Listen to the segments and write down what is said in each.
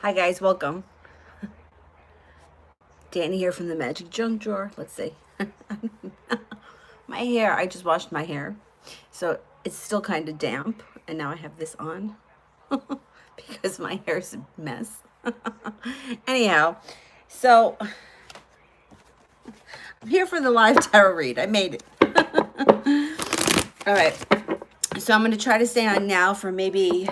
Hi guys, welcome. Danny here from the Magic Junk Drawer. Let's see. My hair, I just washed my hair. So it's still kind of damp. And now I have this on because my hair's a mess. Anyhow, so I'm here for the live tarot read. I made it. All right. So I'm going to try to stay on now for maybe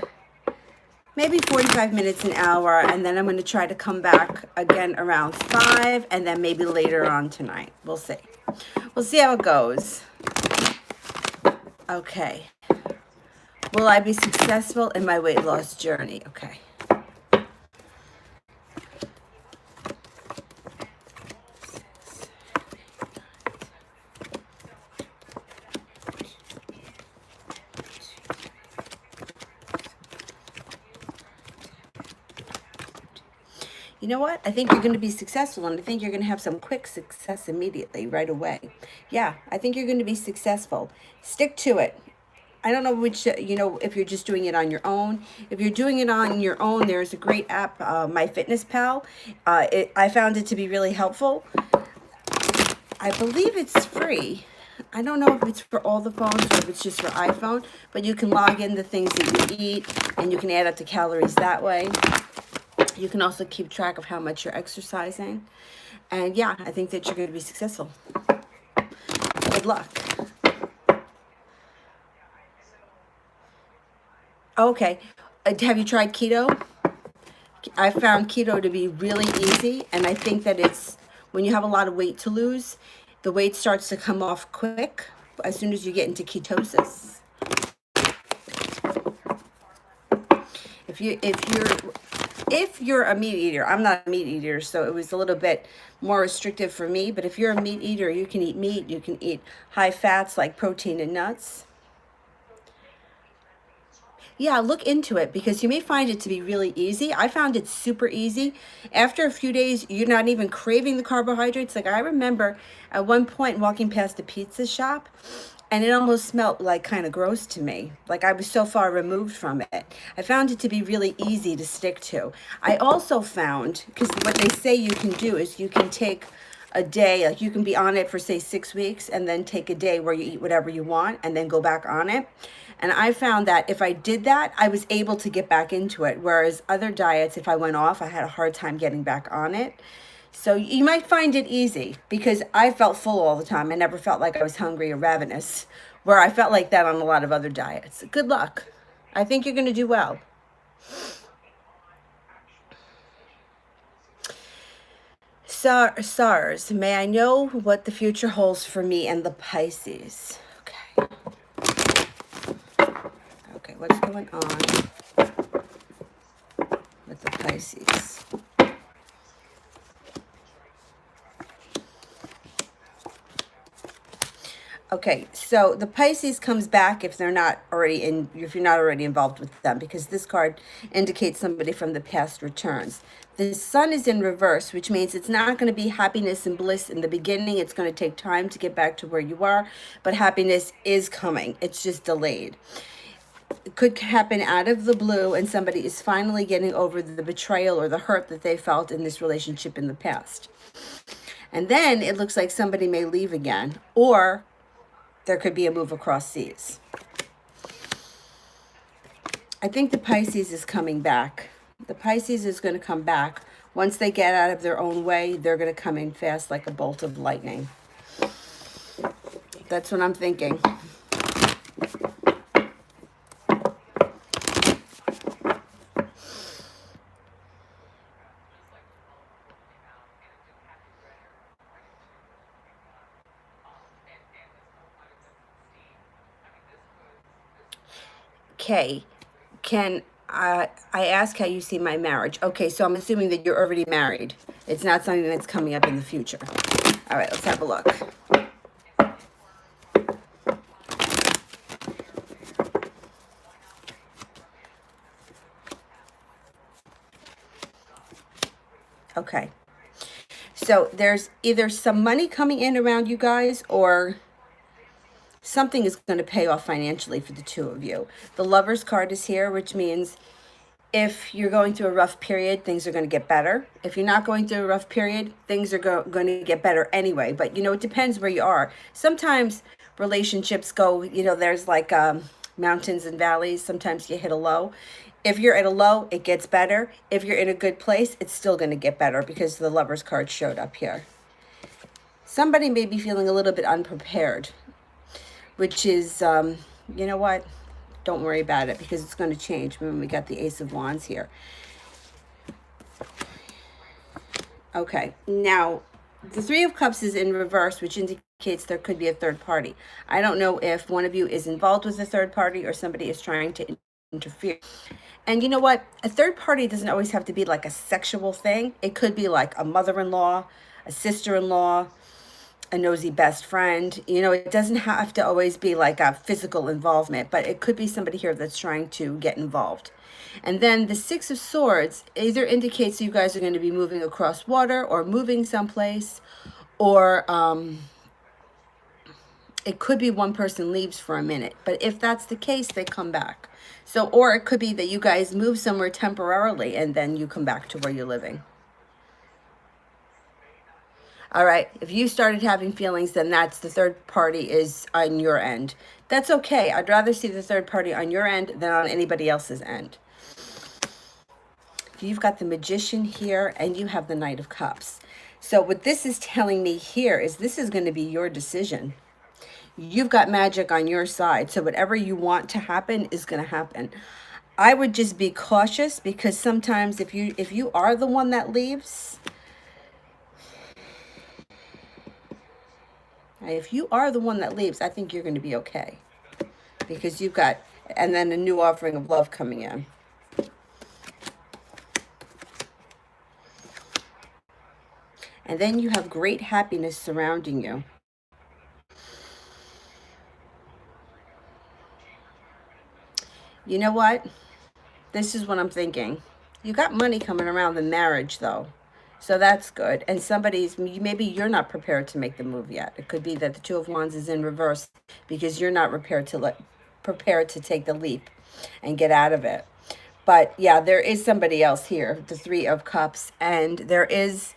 45 minutes, an hour, and then I'm going to try to come back again around 5, and then maybe later on tonight. We'll see. We'll see how it goes. Okay. Will I be successful in my weight loss journey? Okay. You know what? I think you're going to be successful, and I think you're going to have some quick success immediately, right away. Yeah, I think you're going to be successful. Stick to it. I don't know which, if you're just doing it on your own. If you're doing it on your own, there's a great app, MyFitnessPal. I found it to be really helpful. I believe it's free. I don't know if it's for all the phones or if it's just for iPhone, but you can log in the things that you eat, and you can add up the calories that way. You can also keep track of how much you're exercising. And yeah, I think that you're going to be successful. Good luck. Okay. Have you tried keto? I found keto to be really easy. And I think that it's when you have a lot of weight to lose, the weight starts to come off quick as soon as you get into ketosis. If you're a meat eater, I'm not a meat eater, so it was a little bit more restrictive for me. But if you're a meat eater, you can eat meat. You can eat high fats like protein and nuts. Yeah, look into it because you may find it to be really easy. I found it super easy. After a few days, you're not even craving the carbohydrates. Like I remember at one point walking past a pizza shop and it almost smelled like kind of gross to me. Like I was so far removed from it. I found it to be really easy to stick to. I also found, because what they say you can do is you can take a day, like you can be on it for say 6 weeks and then take a day where you eat whatever you want and then go back on it. And I found that if I did that, I was able to get back into it. Whereas other diets, if I went off, I had a hard time getting back on it. So you might find it easy because I felt full all the time. I never felt like I was hungry or ravenous, where I felt like that on a lot of other diets. Good luck. I think you're going to do well. SARS, may I know what the future holds for me and the Pisces? Okay. Okay, what's going on with the Pisces? Okay, so the Pisces comes back if they're not already if you're not already involved with them, because this card indicates somebody from the past returns. The sun is in reverse, which means it's not going to be happiness and bliss in the beginning. It's going to take time to get back to where you are, but happiness is coming. It's just delayed. It could happen out of the blue, and somebody is finally getting over the betrayal or the hurt that they felt in this relationship in the past. And then it looks like somebody may leave again, or there could be a move across seas. I think the Pisces is coming back. The Pisces is going to come back. Once they get out of their own way, they're going to come in fast like a bolt of lightning. That's what I'm thinking. Okay, can I ask how you see my marriage? Okay, so I'm assuming that you're already married. It's not something that's coming up in the future. All right, let's have a look. Okay, so there's either some money coming in around you guys, or something is going to pay off financially for the two of you. The Lover's card is here, which means If you're going through a rough period, things are going to get better. If you're not going through a rough period, things are going to get better anyway. But you know, it depends where you are. Sometimes relationships go, you know, there's like mountains and valleys. Sometimes you hit a low. If you're at a low, it gets better. If you're in a good place, it's still going to get better because the Lover's card showed up here. Somebody may be feeling a little bit unprepared, which is, you know what? Don't worry about it because it's going to change when we got the Ace of Wands here. Okay, now the Three of Cups is in reverse, which indicates there could be a third party. I don't know if one of you is involved with a third party or somebody is trying to interfere. And you know what? A third party doesn't always have to be like a sexual thing. It could be like a mother-in-law, a sister-in-law, a nosy best friend. You know, it doesn't have to always be like a physical involvement, but it could be somebody here that's trying to get involved. And then the Six of Swords either indicates you guys are going to be moving across water or moving someplace, or it could be one person leaves for a minute. But if that's the case, they come back. So, or it could be that you guys move somewhere temporarily and then you come back to where you're living. All right, if you started having feelings, then that's the third party is on your end. That's okay. I'd rather see the third party on your end than on anybody else's end. You've got the Magician here and you have the Knight of Cups. So what this is telling me here is this is going to be your decision. You've got magic on your side. So whatever you want to happen is going to happen. I would just be cautious because sometimes if you are the one that leaves, if you are the one that leaves, I think you're going to be okay. Because you've got, and then a new offering of love coming in. And then you have great happiness surrounding you. You know what? This is what I'm thinking. You got money coming around the marriage, though. So that's good. And maybe you're not prepared to make the move yet. It could be that the Two of Wands is in reverse because you're not prepared to take the leap and get out of it. But yeah, there is somebody else here, the Three of Cups, and there is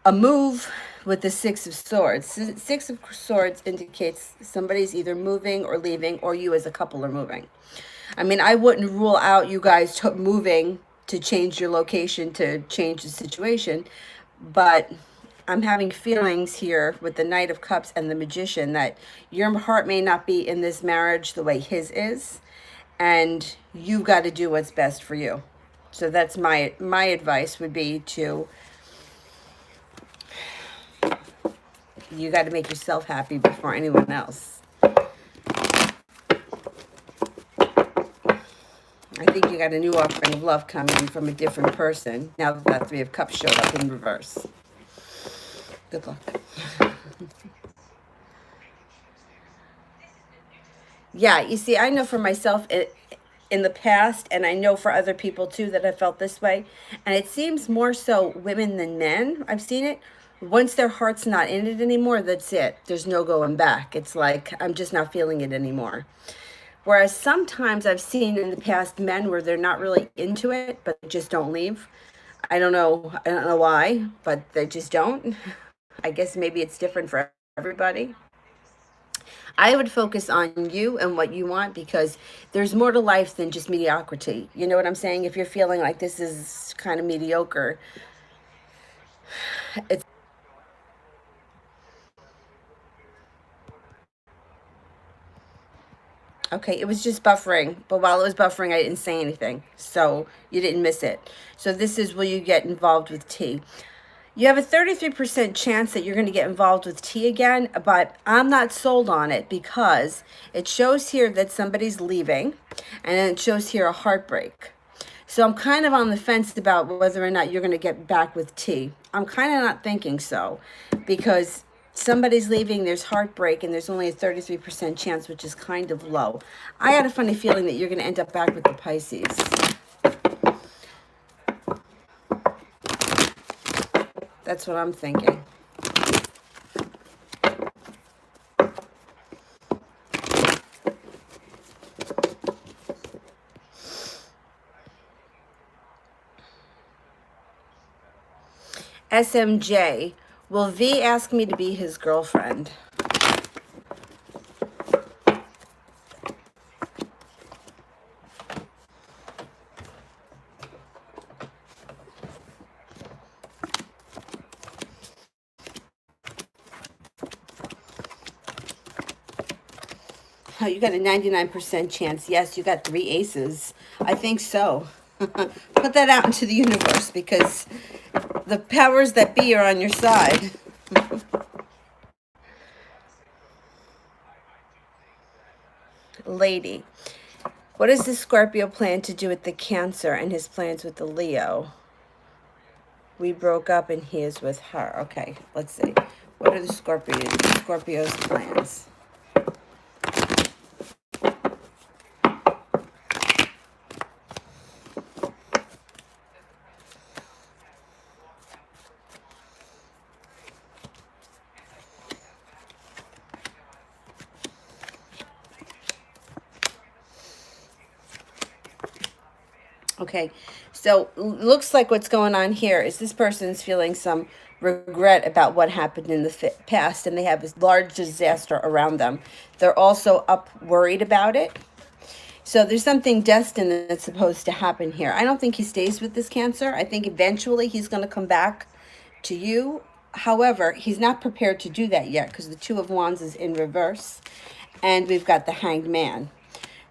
a move with the Six of Swords. Six of Swords indicates somebody's either moving or leaving, or you as a couple are moving. I mean, I wouldn't rule out you guys moving to change your location, to change the situation, but I'm having feelings here with the Knight of Cups and the Magician that your heart may not be in this marriage the way his is, and you've got to do what's best for you. So that's my advice would be to, you got to make yourself happy before anyone else. I think you got a new offering of love coming from a different person now that that Three of Cups showed up in reverse. Good luck. Yeah, you see, I know for myself in the past, and I know for other people too that have felt this way, and it seems more so women than men. I've seen it. Once their heart's not in it anymore, that's it. There's no going back. It's like, I'm just not feeling it anymore. Whereas sometimes I've seen in the past men where they're not really into it, but they just don't leave. I don't know why, but they just don't. I guess maybe it's different for everybody. I would focus on you and what you want because there's more to life than just mediocrity. You know what I'm saying? If you're feeling like this is kind of mediocre, it's okay. It was just buffering, but while it was buffering, I didn't say anything, so you didn't miss it. So this is where you get involved with T. You have a 33% chance that you're going to get involved with T again, but I'm not sold on it because it shows here that somebody's leaving, and then it shows here a heartbreak. So I'm kind of on the fence about whether or not you're going to get back with T. I'm kind of not thinking so because somebody's leaving, there's heartbreak, and there's only a 33% chance, which is kind of low. I had a funny feeling that you're going to end up back with the Pisces. That's what I'm thinking. SMJ. Will V ask me to be his girlfriend? Oh, you got a 99% chance. Yes, you got 3 aces. I think so. Put that out into the universe because the powers that be are on your side. Lady. What does the Scorpio plan to do with the Cancer and his plans with the Leo? We broke up and he is with her. Okay, let's see. What are the Scorpio's plans? Okay, so looks like what's going on here is this person's feeling some regret about what happened in the past, and they have this large disaster around them. They're also worried about it. So there's something destined that's supposed to happen here. I don't think he stays with this Cancer. I think eventually he's going to come back to you. However, he's not prepared to do that yet because the Two of Wands is in reverse, and we've got the Hanged Man.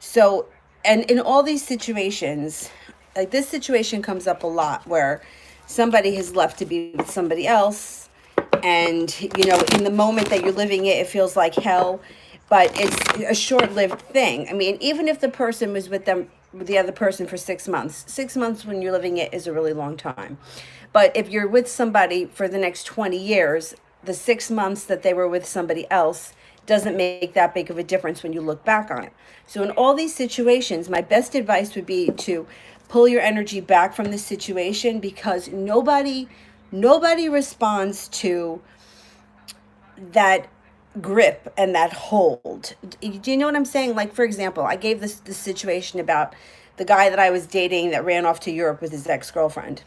So, and in all these situations, like this situation comes up a lot where somebody has left to be with somebody else, and in the moment that you're living it, it feels like hell, but it's a short-lived thing. I mean, even if the person was with the other person for 6 months, 6 months when you're living it is a really long time. But if you're with somebody for the next 20 years, the 6 months that they were with somebody else doesn't make that big of a difference when you look back on it. So in all these situations, my best advice would be to pull your energy back from the situation, because nobody responds to that grip and that hold. Do you know what I'm saying? Like, for example, I gave this situation about the guy that I was dating that ran off to Europe with his ex-girlfriend.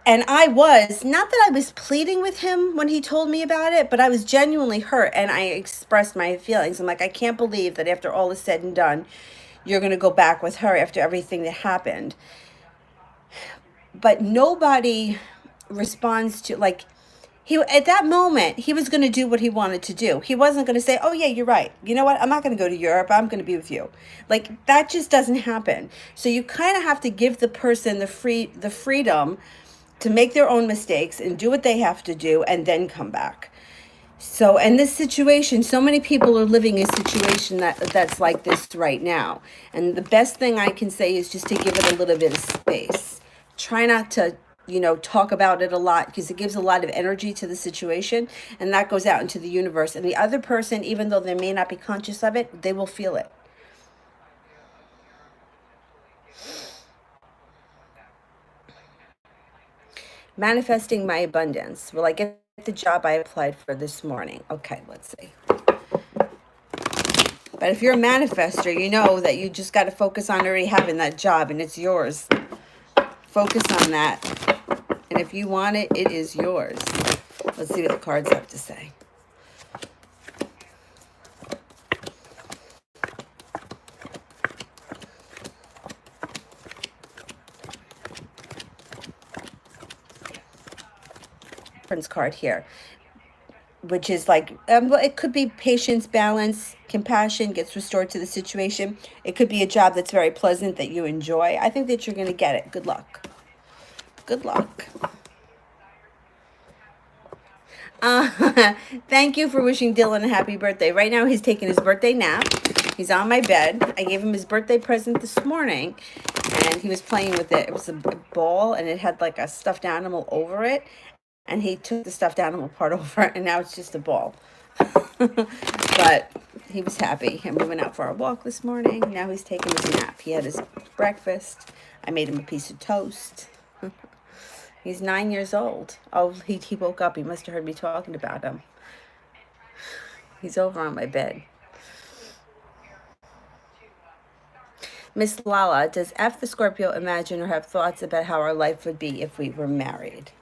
And I was, not that I was pleading with him when he told me about it, but I was genuinely hurt, and I expressed my feelings. I'm like, I can't believe that after all is said and done, you're going to go back with her after everything that happened. But nobody responds to, like, at that moment, he was going to do what he wanted to do. He wasn't going to say, oh yeah, you're right. You know what? I'm not going to go to Europe. I'm going to be with you. Like, that just doesn't happen. So you kind of have to give the person the freedom to make their own mistakes and do what they have to do and then come back. So in this situation, so many people are living a situation that's like this right now. And the best thing I can say is just to give it a little bit of space. Try not to, talk about it a lot, because it gives a lot of energy to the situation, and that goes out into the universe. And the other person, even though they may not be conscious of it, they will feel it. Manifesting my abundance. Will I get the job I applied for this morning? Okay, let's see. But if you're a manifester, you know that you just got to focus on already having that job, and it's yours. Focus on that. And if you want it, it is yours. Let's see what the cards have to say. Card here, which is like, it could be patience, balance, compassion gets restored to the situation. It could be a job that's very pleasant that you enjoy. I think that you're going to get it. Good luck. Good luck. Thank you for wishing Dylan a happy birthday. Right now he's taking his birthday nap. He's on my bed. I gave him his birthday present this morning, and he was playing with it. It was a ball, and it had like a stuffed animal over it. And he took the stuffed animal part over, and now it's just a ball. But he was happy. And we went out for our walk this morning. Now he's taking his nap. He had his breakfast. I made him a piece of toast. He's 9 years old. Oh, he woke up. He must have heard me talking about him. He's over on my bed. Miss Lala, does F the Scorpio imagine or have thoughts about how our life would be if we were married?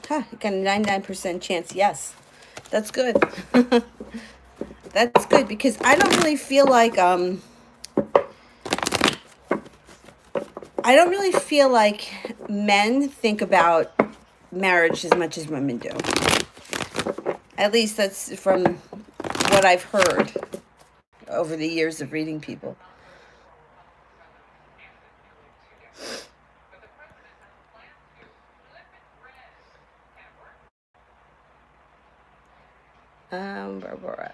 Huh, you got a 99% chance yes. That's good. That's good because I don't really feel like men think about marriage as much as women do. At least that's from what I've heard over the years of reading people.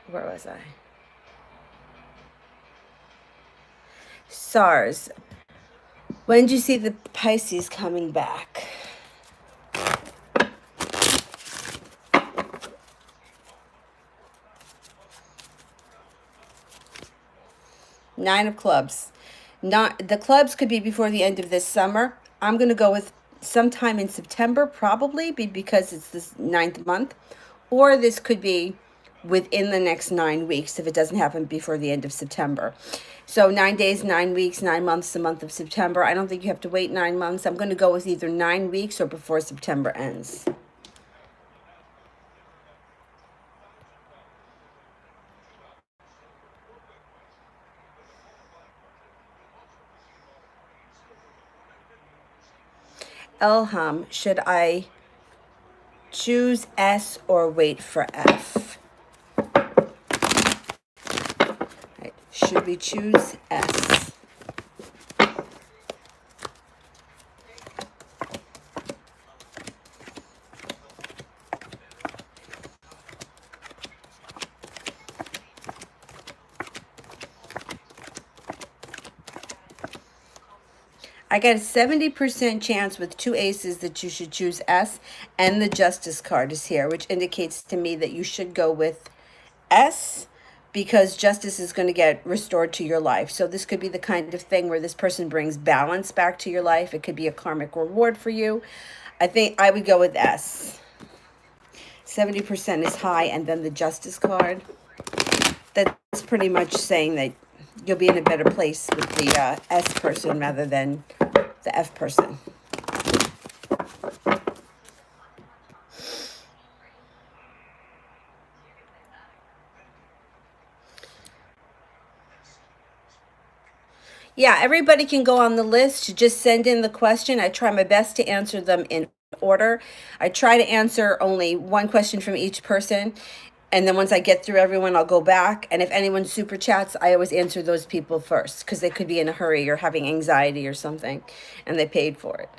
Where was I? SARS. When did you see the Pisces coming back? Nine of clubs. Not the clubs could be before the end of this summer. I'm going to go with sometime in September, probably because it's this 9th month, or this could be within the next 9 weeks if it doesn't happen before the end of September. So 9 days, 9 weeks, 9 months, the month of September. I don't think you have to wait 9 months. I'm going to go with either 9 weeks or before September ends. Elham, should I choose S or wait for F? Right. Should we choose S? I got a 70% chance with 2 aces that you should choose S, and the Justice card is here, which indicates to me that you should go with S because justice is going to get restored to your life. So this could be the kind of thing where this person brings balance back to your life. It could be a karmic reward for you. I think I would go with S. 70% is high, and then the Justice card. That's pretty much saying that you'll be in a better place with the S person rather than the F person. Yeah, everybody can go on the list. Just send in the question. I try my best to answer them in order. I try to answer only one question from each person. And then once I get through everyone, I'll go back. And if anyone super chats, I always answer those people first because they could be in a hurry or having anxiety or something and they paid for it.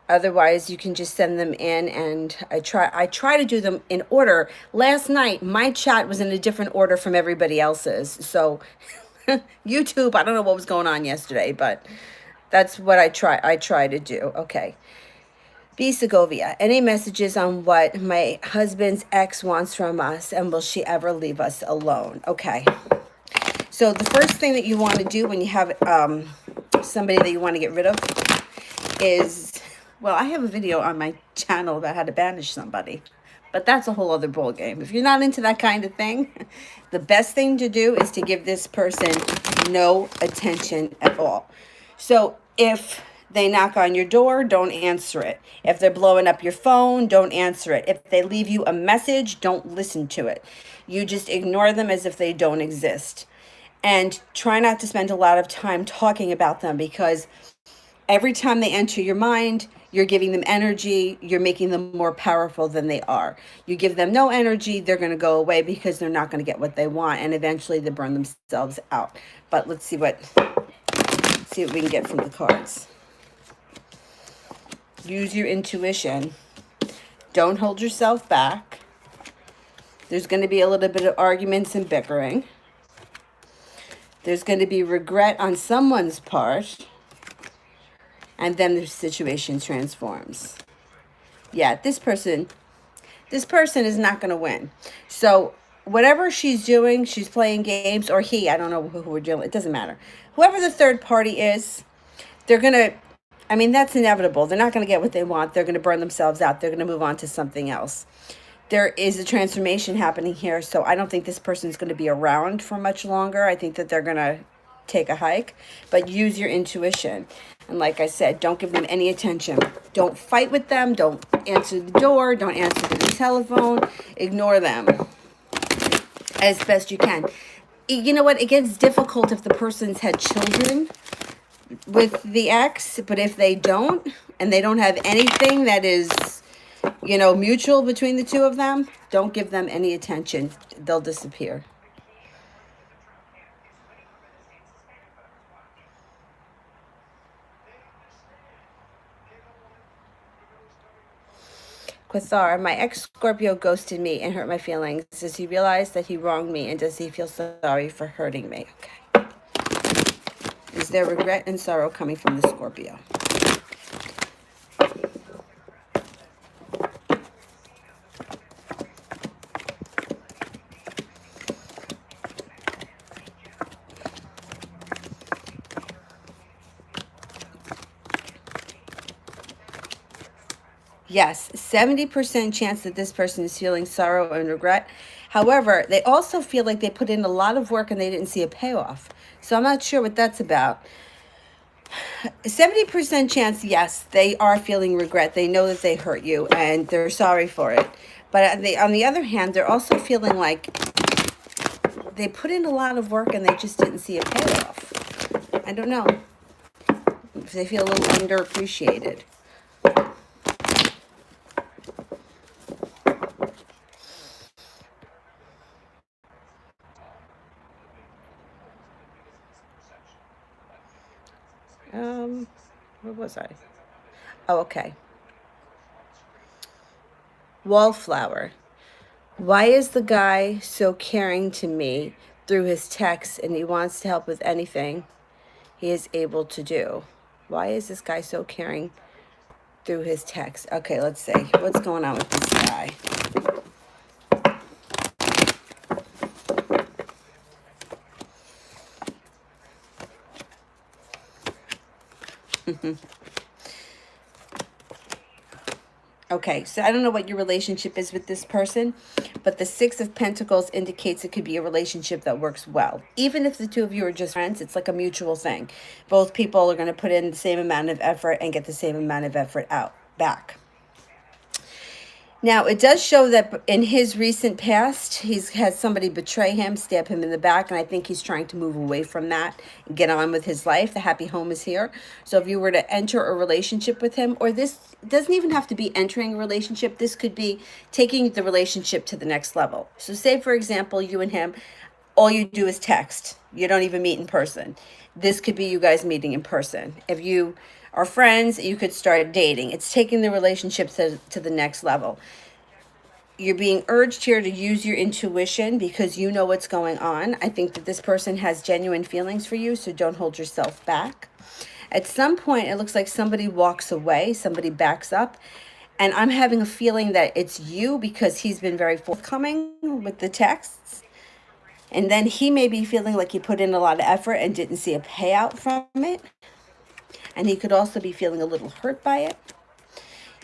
Otherwise, you can just send them in, and I try to do them in order. Last night, my chat was in a different order from everybody else's. So YouTube, I don't know what was going on yesterday, but that's what I try to do. Okay. B. Segovia, any messages on what my husband's ex wants from us, and will she ever leave us alone? Okay. So the first thing that you want to do when you have somebody that you want to get rid of is, well, I have a video on my channel about how to banish somebody, but that's a whole other ball game. If you're not into that kind of thing, the best thing to do is to give this person no attention at all. So if they knock on your door, don't answer it. If they're blowing up your phone, don't answer it. If they leave you a message, don't listen to it. You just ignore them as if they don't exist. And try not to spend a lot of time talking about them, because every time they enter your mind, you're giving them energy. You're making them more powerful than they are. You give them no energy, they're going to go away because they're not going to get what they want, and eventually they burn themselves out. But let's see what we can get from the cards. Use your intuition. Don't hold yourself back. There's going to be a little bit of arguments and bickering. There's going to be regret on someone's part. And then the situation transforms. Yeah, this person is not going to win. So whatever she's doing, she's playing games, or he, I don't know who we're dealing with. It doesn't matter. Whoever the third party is, they're going to I mean, that's inevitable. They're not going to get what they want. They're going to burn themselves out. They're going to move on to something else. There is a transformation happening here, so I don't think this person's going to be around for much longer. I think that they're going to take a hike, but use your intuition. And like I said, don't give them any attention. Don't fight with them. Don't answer the door. Don't answer the telephone. Ignore them as best you can. You know what? It gets difficult if the person's had children with the ex, but if they don't, and they don't have anything that is, you know, mutual between the two of them, don't give them any attention. They'll disappear. Quasar, my ex Scorpio ghosted me and hurt my feelings. Does he realize that he wronged me, and does he feel sorry for hurting me? Okay. Is there regret and sorrow coming from the Scorpio? Yes, 70% chance that this person is feeling sorrow and regret. However, they also feel like they put in a lot of work and they didn't see a payoff. So I'm not sure what that's about. 70% chance, yes, they are feeling regret. They know that they hurt you and they're sorry for it. But on the other hand, they're also feeling like they put in a lot of work and they just didn't see a payoff. I don't know. They feel a little underappreciated. Where was I? Oh, okay. Wallflower. Why is the guy so caring to me through his texts and he wants to help with anything he is able to do? Why is this guy so caring through his text? Okay, let's see. What's going on with this guy? Okay, so I don't know what your relationship is with this person, but the Six of Pentacles indicates it could be a relationship that works well. Even if the two of you are just friends, it's like a mutual thing. Both people are going to put in the same amount of effort and get the same amount of effort out back. Now, it does show that in his recent past, he's had somebody betray him, stab him in the back, and I think he's trying to move away from that and get on with his life. The happy home is here. So if you were to enter a relationship with him, or this doesn't even have to be entering a relationship, this could be taking the relationship to the next level. So say, for example, you and him, all you do is text. You don't even meet in person. This could be you guys meeting in person. If you are friends, you could start dating. It's taking the relationship to the next level. You're being urged here to use your intuition because you know what's going on. I think that this person has genuine feelings for you, so don't hold yourself back. At some point, it looks like somebody walks away, somebody backs up, and I'm having a feeling that it's you because he's been very forthcoming with the texts. And then he may be feeling like he put in a lot of effort and didn't see a payout from it. And he could also be feeling a little hurt by it.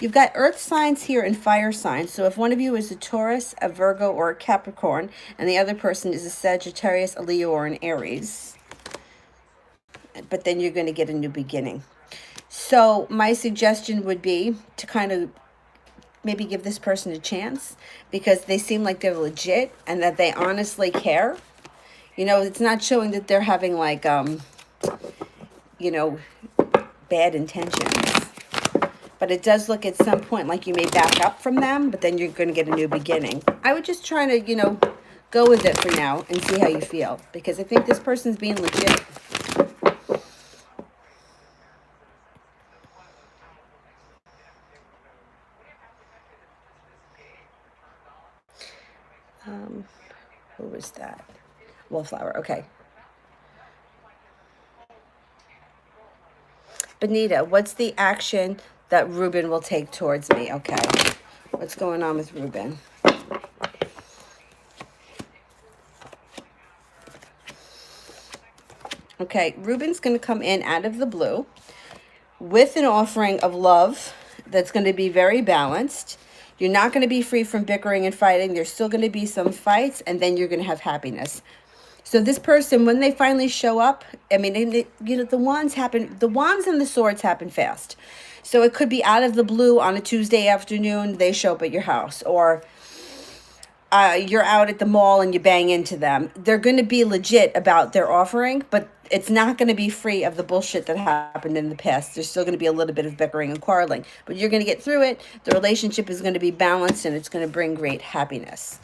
You've got earth signs here and fire signs. So if one of you is a Taurus, a Virgo, or a Capricorn, and the other person is a Sagittarius, a Leo, or an Aries, but then you're going to get a new beginning. So my suggestion would be to kind of maybe give this person a chance because they seem like they're legit and that they honestly care. You know, it's not showing that they're having like, you know, bad intentions. But it does look at some point like you may back up from them, but then you're going to get a new beginning. I would just try to, you know, go with it for now and see how you feel. Because I think this person's being legit. Who was that? Wallflower, okay. Benita, what's the action that Ruben will take towards me? Okay. What's going on with Ruben? Okay, Ruben's going to come in out of the blue. with an offering of love that's going to be very balanced. You're not going to be free from bickering and fighting. There's still going to be some fights, and then you're going to have happiness. So this person, when they finally show up, I mean, the wands happen, the wands and the swords happen fast. So it could be out of the blue on a Tuesday afternoon, they show up at your house, or you're out at the mall and you bang into them. They're going to be legit about their offering, but it's not going to be free of the bullshit that happened in the past. There's still going to be a little bit of bickering and quarreling, but you're going to get through it. The relationship is going to be balanced, and it's going to bring great happiness.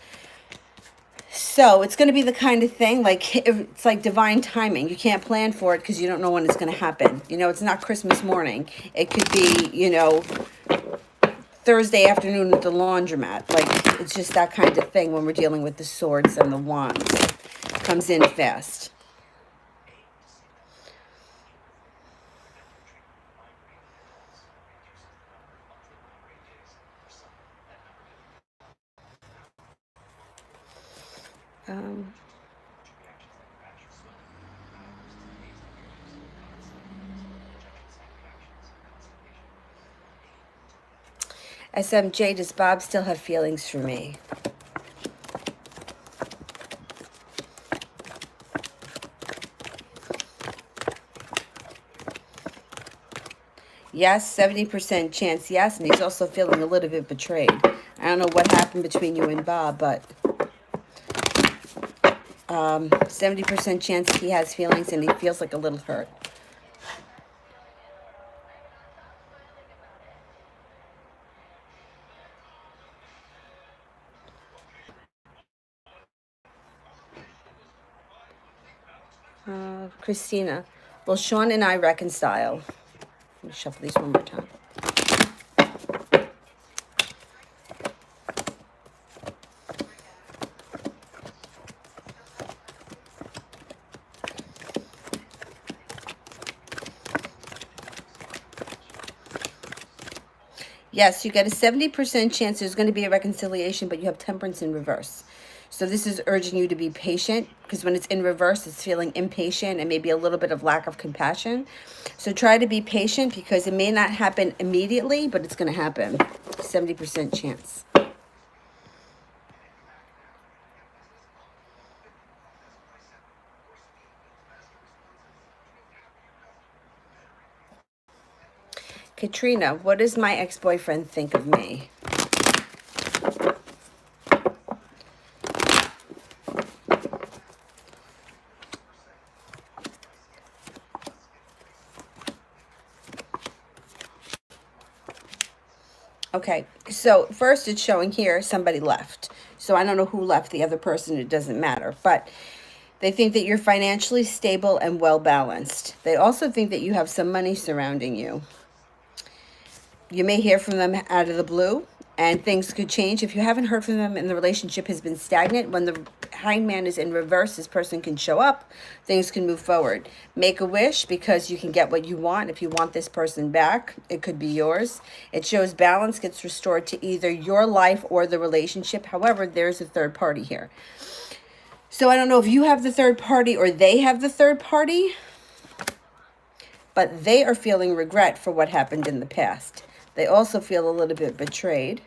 So it's going to be the kind of thing, like, it's like divine timing. You can't plan for it because you don't know when it's going to happen. You know, it's not Christmas morning. It could be, you know, Thursday afternoon at the laundromat. Like, it's just that kind of thing when we're dealing with the swords and the wands. It comes in fast. Um, SMJ, does Bob still have feelings for me? Yes, 70% chance yes, and he's also feeling a little bit betrayed. I don't know what happened between you and Bob, but 70% chance he has feelings and he feels like a little hurt. Christina, will Sean and I reconcile? Let me shuffle these one more time. Yes, you get a 70% chance there's going to be a reconciliation, but you have temperance in reverse. So this is urging you to be patient, because when it's in reverse, it's feeling impatient and maybe a little bit of lack of compassion. So try to be patient, because it may not happen immediately, but it's going to happen. 70% chance. Katrina, what does my ex-boyfriend think of me? Okay, so first it's showing here somebody left. So I don't know who left, the other person, it doesn't matter. But they think that you're financially stable and well balanced. They also think that you have some money surrounding you. You may hear from them out of the blue, and things could change. If you haven't heard from them and the relationship has been stagnant, when the hangman is in reverse, this person can show up, things can move forward. Make a wish, because you can get what you want. If you want this person back, it could be yours. It shows balance gets restored to either your life or the relationship. However, there's a third party here. So I don't know if you have the third party or they have the third party, but they are feeling regret for what happened in the past. They also feel a little bit betrayed.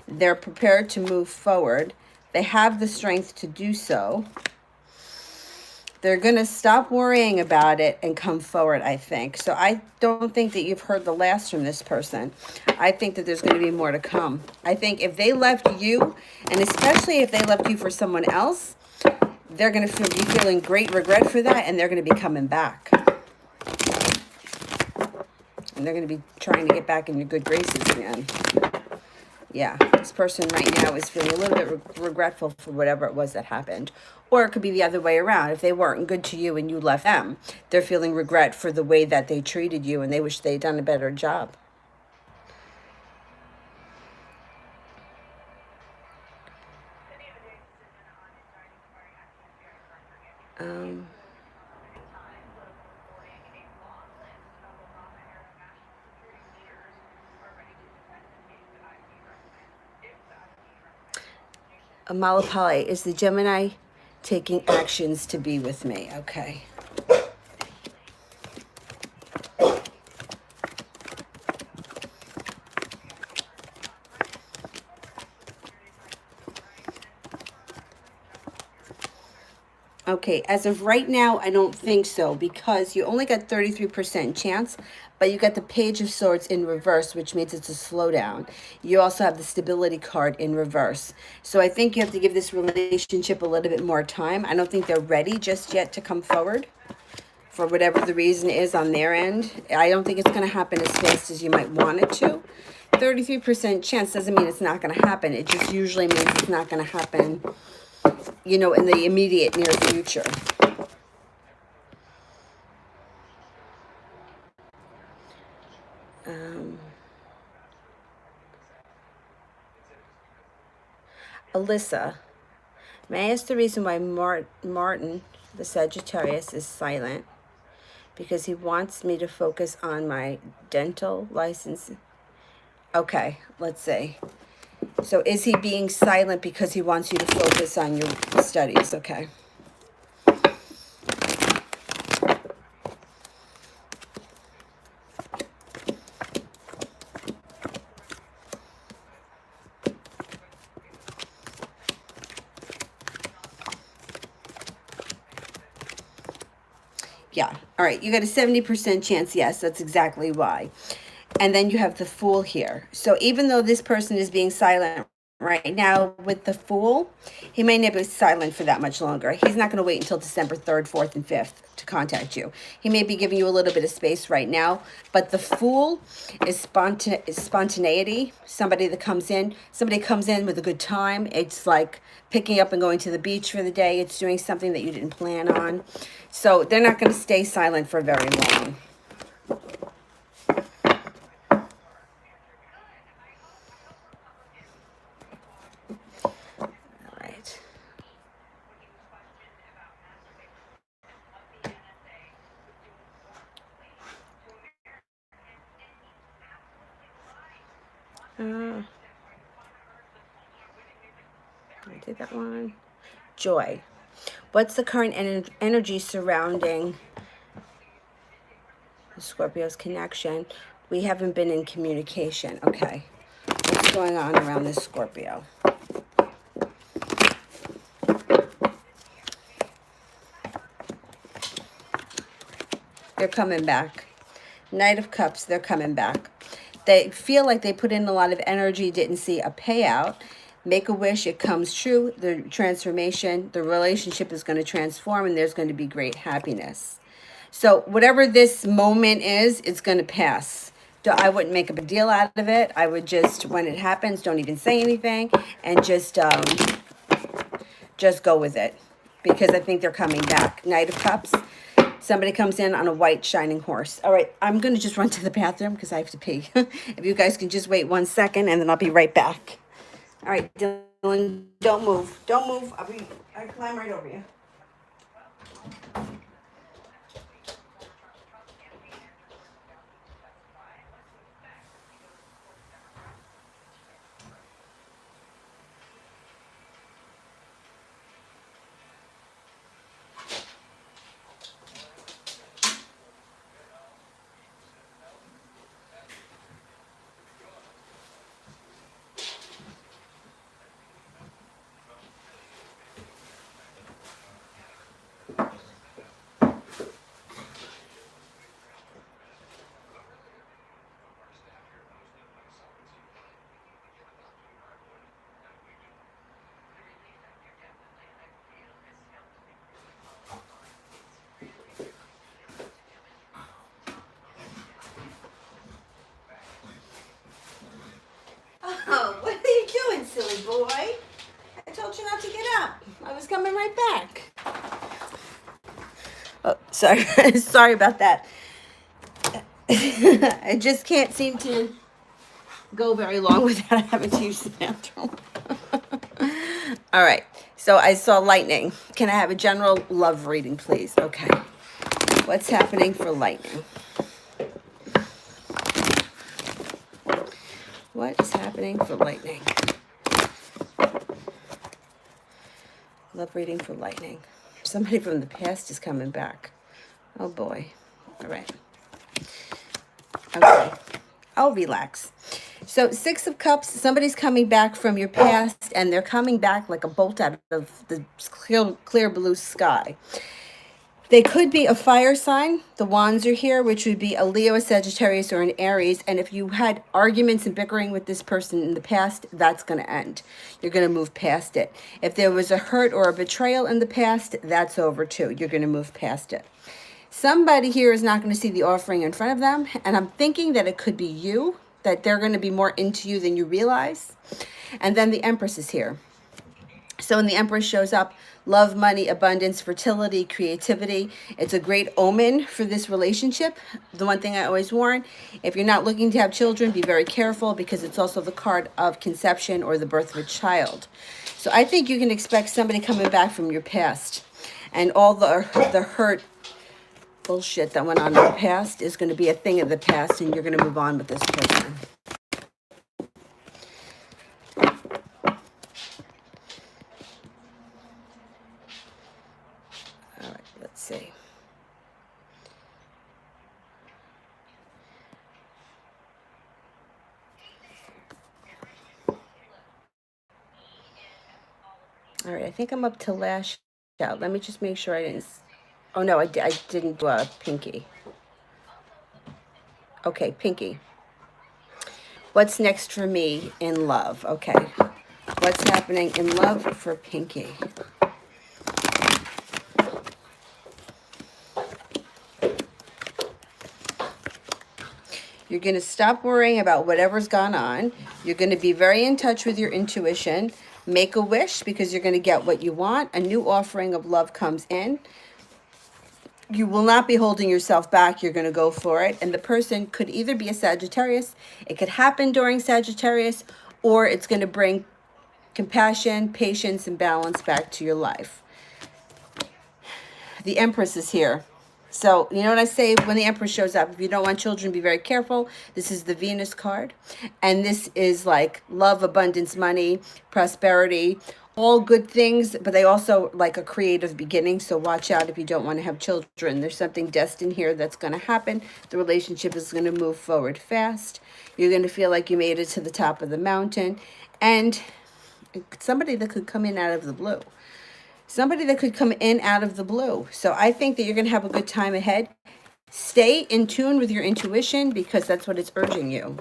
They're prepared to move forward. They have the strength to do so. They're going to stop worrying about it and come forward, I think. So I don't think that you've heard the last from this person. I think that there's going to be more to come. I think if they left you, and especially if they left you for someone else, they're going to be feeling great regret for that, and they're going to be coming back. And they're going to be trying to get back in your good graces again. Yeah, this person right now is feeling a little bit regretful for whatever it was that happened. Or it could be the other way around. If they weren't good to you and you left them, they're feeling regret for the way that they treated you, and they wish they'd done a better job. Malapali, is the Gemini taking actions to be with me? Okay. Okay, as of right now, I don't think so because you only got 33% chance, but you got the Page of Swords in reverse, which means it's a slowdown. You also have the Stability card in reverse. So I think you have to give this relationship a little bit more time. I don't think they're ready just yet to come forward for whatever the reason is on their end. I don't think it's going to happen as fast as you might want it to. 33% chance doesn't mean it's not going to happen. It just usually means it's not going to happen, you know, in the immediate near future. Alyssa, may I ask the reason why Martin, the Sagittarius, is silent? Because he wants me to focus on my dental license. Okay, let's see. So is he being silent because he wants you to focus on your studies? Okay. Yeah. All right. You got a 70% chance. Yes, that's exactly why. And then you have the Fool here. So even though this person is being silent right now with the Fool, he may not be silent for that much longer. He's not going to wait until December 3rd, 4th, and 5th to contact you. He may be giving you a little bit of space right now, but the Fool is spontaneity. Somebody comes in with a good time. It's like picking up and going to the beach for the day. It's doing something that you didn't plan on. So they're not going to stay silent for very long. I did that one. Joy. What's the current energy surrounding the Scorpio's connection? We haven't been in communication. Okay. What's going on around this Scorpio? They're coming back. Knight of Cups, they're coming back. They feel like they put in a lot of energy, didn't see a payout. Make a wish, it comes true. The transformation, the relationship is going to transform and there's going to be great happiness. So whatever this moment is, it's going to pass. I wouldn't make a big deal out of it. I would just, when it happens, don't even say anything and just go with it because I think they're coming back. Knight of Cups. Somebody comes in on a white shining horse. All right, I'm going to just run to the bathroom because I have to pee. If you guys can just wait 1 second and then I'll be right back. All right, Dylan, don't move. Don't move. I'll climb right over you. Oh, what are you doing, silly boy? I told you not to get up. I was coming right back. Oh, sorry. Sorry about that. I just can't seem to go very long without having to use the bathroom. All right. So I saw lightning. Can I have a general love reading, please? Okay. What's happening for lightning? What is happening for lightning? Love reading for lightning. Somebody from the past is coming back. Oh boy. All right. Okay. I'll relax. So So Six of Cups, somebody's coming back from your past, and they're coming back like a bolt out of the clear blue sky. They could be a fire sign. The wands are here, which would be a Leo, a Sagittarius, or an Aries. And if you had arguments and bickering with this person in the past, that's going to end. You're going to move past it. If there was a hurt or a betrayal in the past, that's over too. You're going to move past it. Somebody here is not going to see the offering in front of them. And I'm thinking that it could be you, that they're going to be more into you than you realize. And then the Empress is here. So when the Empress shows up, love, money, abundance, fertility, creativity. It's a great omen for this relationship. The one thing I always warn, if you're not looking to have children, be very careful, because it's also the card of conception or the birth of a child. So I think you can expect somebody coming back from your past, and all the hurt bullshit that went on in the past is going to be a thing of the past, and you're going to move on with this person. All right, let's see. All right, I think I'm up to lash out. Let me just make sure I didn't. Oh no, I didn't do a pinky. Okay, pinky. What's next for me in love? Okay. What's happening in love for Pinky? You're going to stop worrying about whatever's gone on. You're going to be very in touch with your intuition. Make a wish, because you're going to get what you want. A new offering of love comes in. You will not be holding yourself back. You're going to go for it. And the person could either be a Sagittarius. It could happen during Sagittarius, or it's going to bring compassion, patience, and balance back to your life. The Empress is here. So, you know what I say when the Empress shows up? If you don't want children, be very careful. This is the Venus card. And this is like love, abundance, money, prosperity, all good things. But they also like a creative beginning. So watch out if you don't want to have children. There's something destined here that's going to happen. The relationship is going to move forward fast. You're going to feel like you made it to the top of the mountain. And somebody that could come in out of the blue. Somebody that could come in out of the blue. So I think that you're going to have a good time ahead. Stay in tune with your intuition, because that's what it's urging you.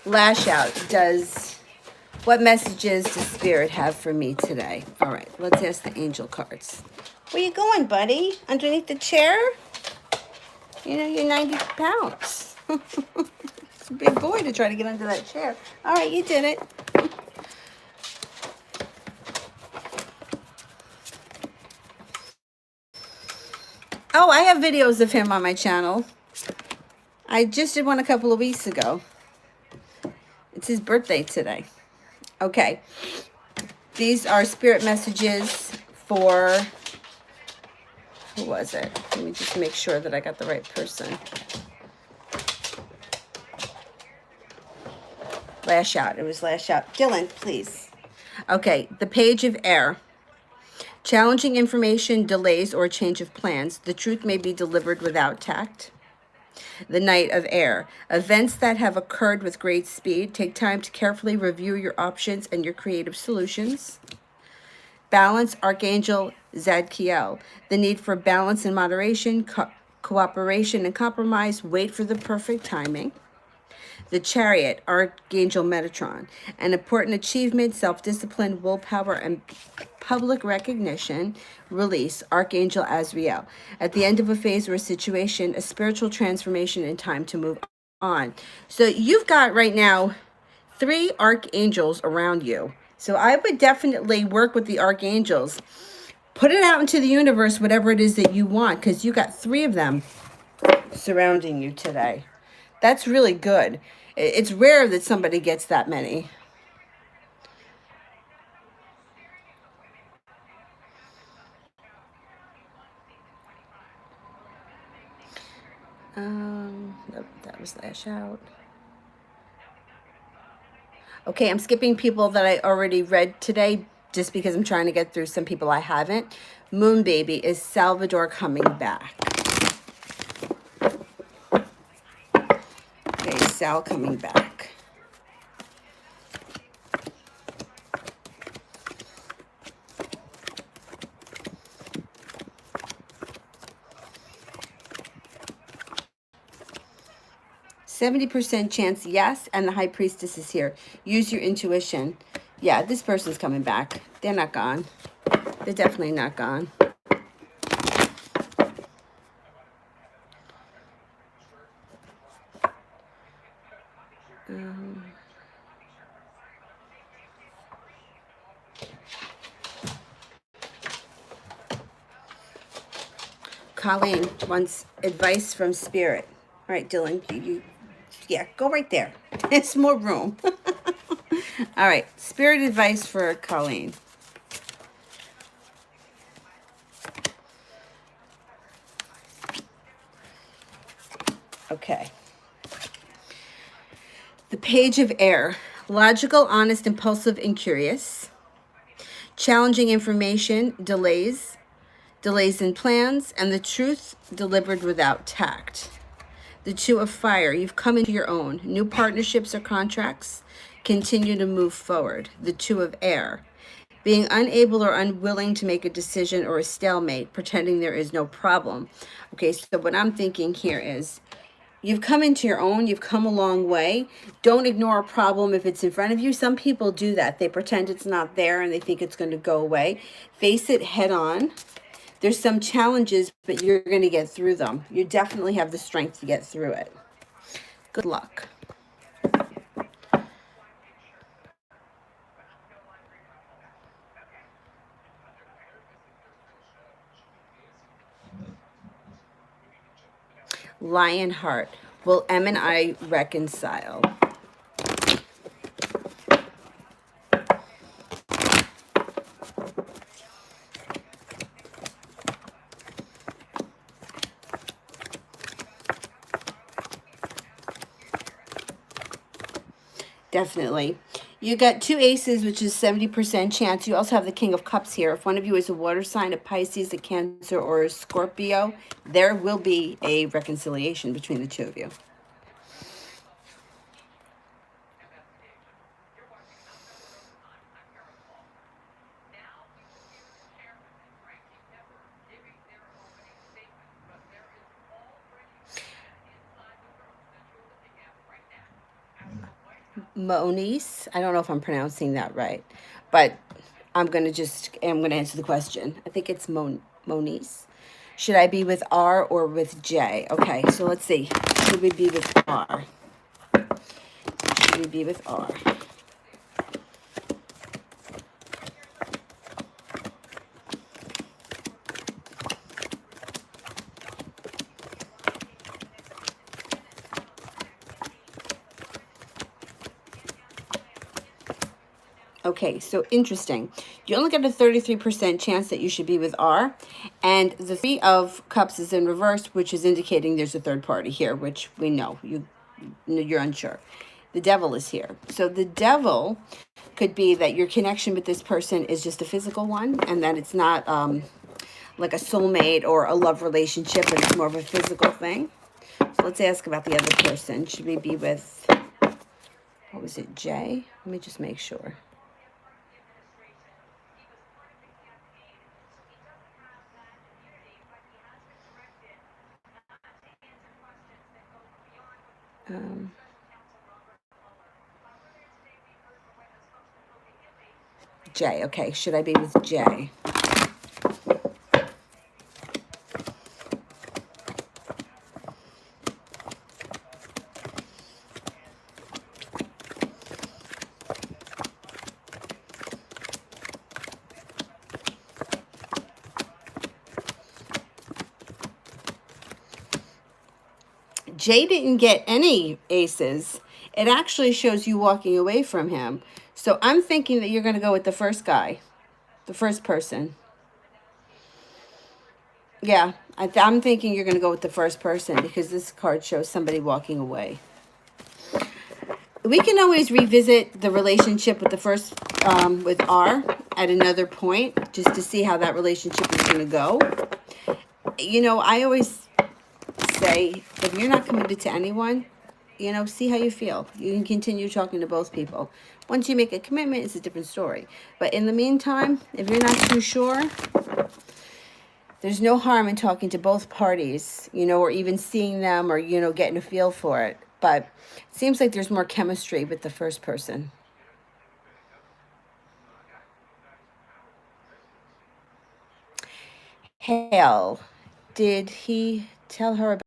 Lash out. What messages does Spirit have for me today? All right, let's ask the angel cards. Where you going, buddy? Underneath the chair? You know, you're 90 pounds. It's a big boy to try to get under that chair. All right, you did it. Oh, I have videos of him on my channel. I just did one a couple of weeks ago. It's his birthday today. Okay. These are spirit messages for, who was it? Let me just make sure that I got the right person. Lash out. It was lash out. Dylan, please. Okay. The Page of Air. Challenging information, delays, or change of plans. The truth may be delivered without tact. The Knight of Air. Events that have occurred with great speed. Take time to carefully review your options and your creative solutions. Balance, Archangel Zadkiel. The need for balance and moderation, cooperation and compromise. Wait for the perfect timing. The Chariot, Archangel Metatron. An important achievement, self-discipline, willpower, and public recognition. Release, Archangel Azrael. At the end of a phase or a situation, a spiritual transformation and time to move on. So you've got right now 3 archangels around you. So I would definitely work with the archangels. Put it out into the universe, whatever it is that you want, because you got 3 of them surrounding you today. That's really good. It's rare that somebody gets that many. Nope, that was Lash Out. Okay, I'm skipping people that I already read today just because I'm trying to get through some people I haven't. Moon Baby, is Salvador coming back? Okay, Sal coming back. %70 chance, yes, and the High Priestess is here. Use your intuition. Yeah, this person's coming back. They're not gone. They're definitely not gone. Colleen wants advice from Spirit. All right, Dylan, yeah, go right there. It's more room. All right, Spirit advice for Colleen. Okay. The Page of Air. Logical, honest, impulsive, and curious. Challenging information, delays in plans, and the truth delivered without tact. The Two of Fire. You've come into your own. New partnerships or contracts. Continue to move forward. The Two of Air. Being unable or unwilling to make a decision or a stalemate, pretending there is no problem. Okay, so what I'm thinking here is you've come into your own, you've come a long way. Don't ignore a problem if it's in front of you. Some people do that. They pretend it's not there and they think it's going to go away. Face it head on. There's some challenges, but you're going to get through them. You definitely have the strength to get through it. Good luck. Lionheart. Will Em and I reconcile? Definitely. You got two aces, which is 70% chance. You also have the King of Cups here. If one of you is a water sign, a Pisces, a Cancer, or a Scorpio, there will be a reconciliation between the two of you. Monice, I don't know if I'm pronouncing that right, but I'm going to answer the question. I think it's Monice. Should I be with R or with J? Okay, so let's see. Should we be with R? Should we be with R? Okay, so interesting. You only get a 33% chance that you should be with R. And the Three of Cups is in reverse, which is indicating there's a third party here, which we know. You're unsure. The Devil is here. So the Devil could be that your connection with this person is just a physical one, and that it's not like a soulmate or a love relationship, but it's more of a physical thing. So let's ask about the other person. Should we be with, what was it, J? Let me just make sure. J. Okay, should I be with J? Jay didn't get any aces. It actually shows you walking away from him. So I'm thinking that you're going to go with the first guy, the first person. Yeah, I'm thinking you're going to go with the first person because this card shows somebody walking away. We can always revisit the relationship with the first, with R at another point, just to see how that relationship is going to go. You know, I always say, if you're not committed to anyone, you know, see how you feel. You can continue talking to both people. Once you make a commitment, it's a different story. But in the meantime, if you're not too sure, there's no harm in talking to both parties, you know, or even seeing them or, you know, getting a feel for it. But it seems like there's more chemistry with the first person. Hale, did he tell her about?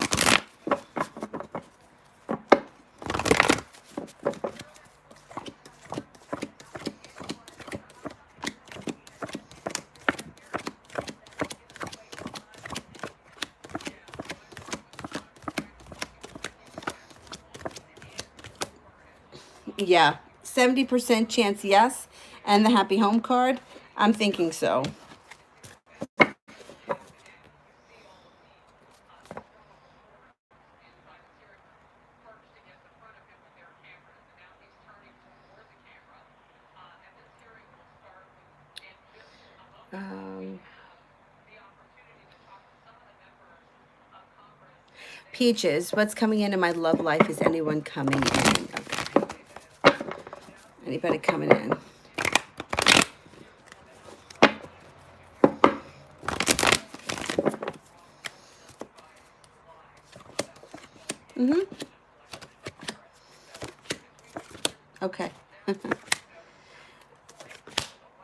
Yeah, 70% chance yes. And the happy home card, I'm thinking so. Um, Peaches, what's coming in my love life? Is anyone coming in? Okay. Anybody coming in? Mm-hmm. Okay.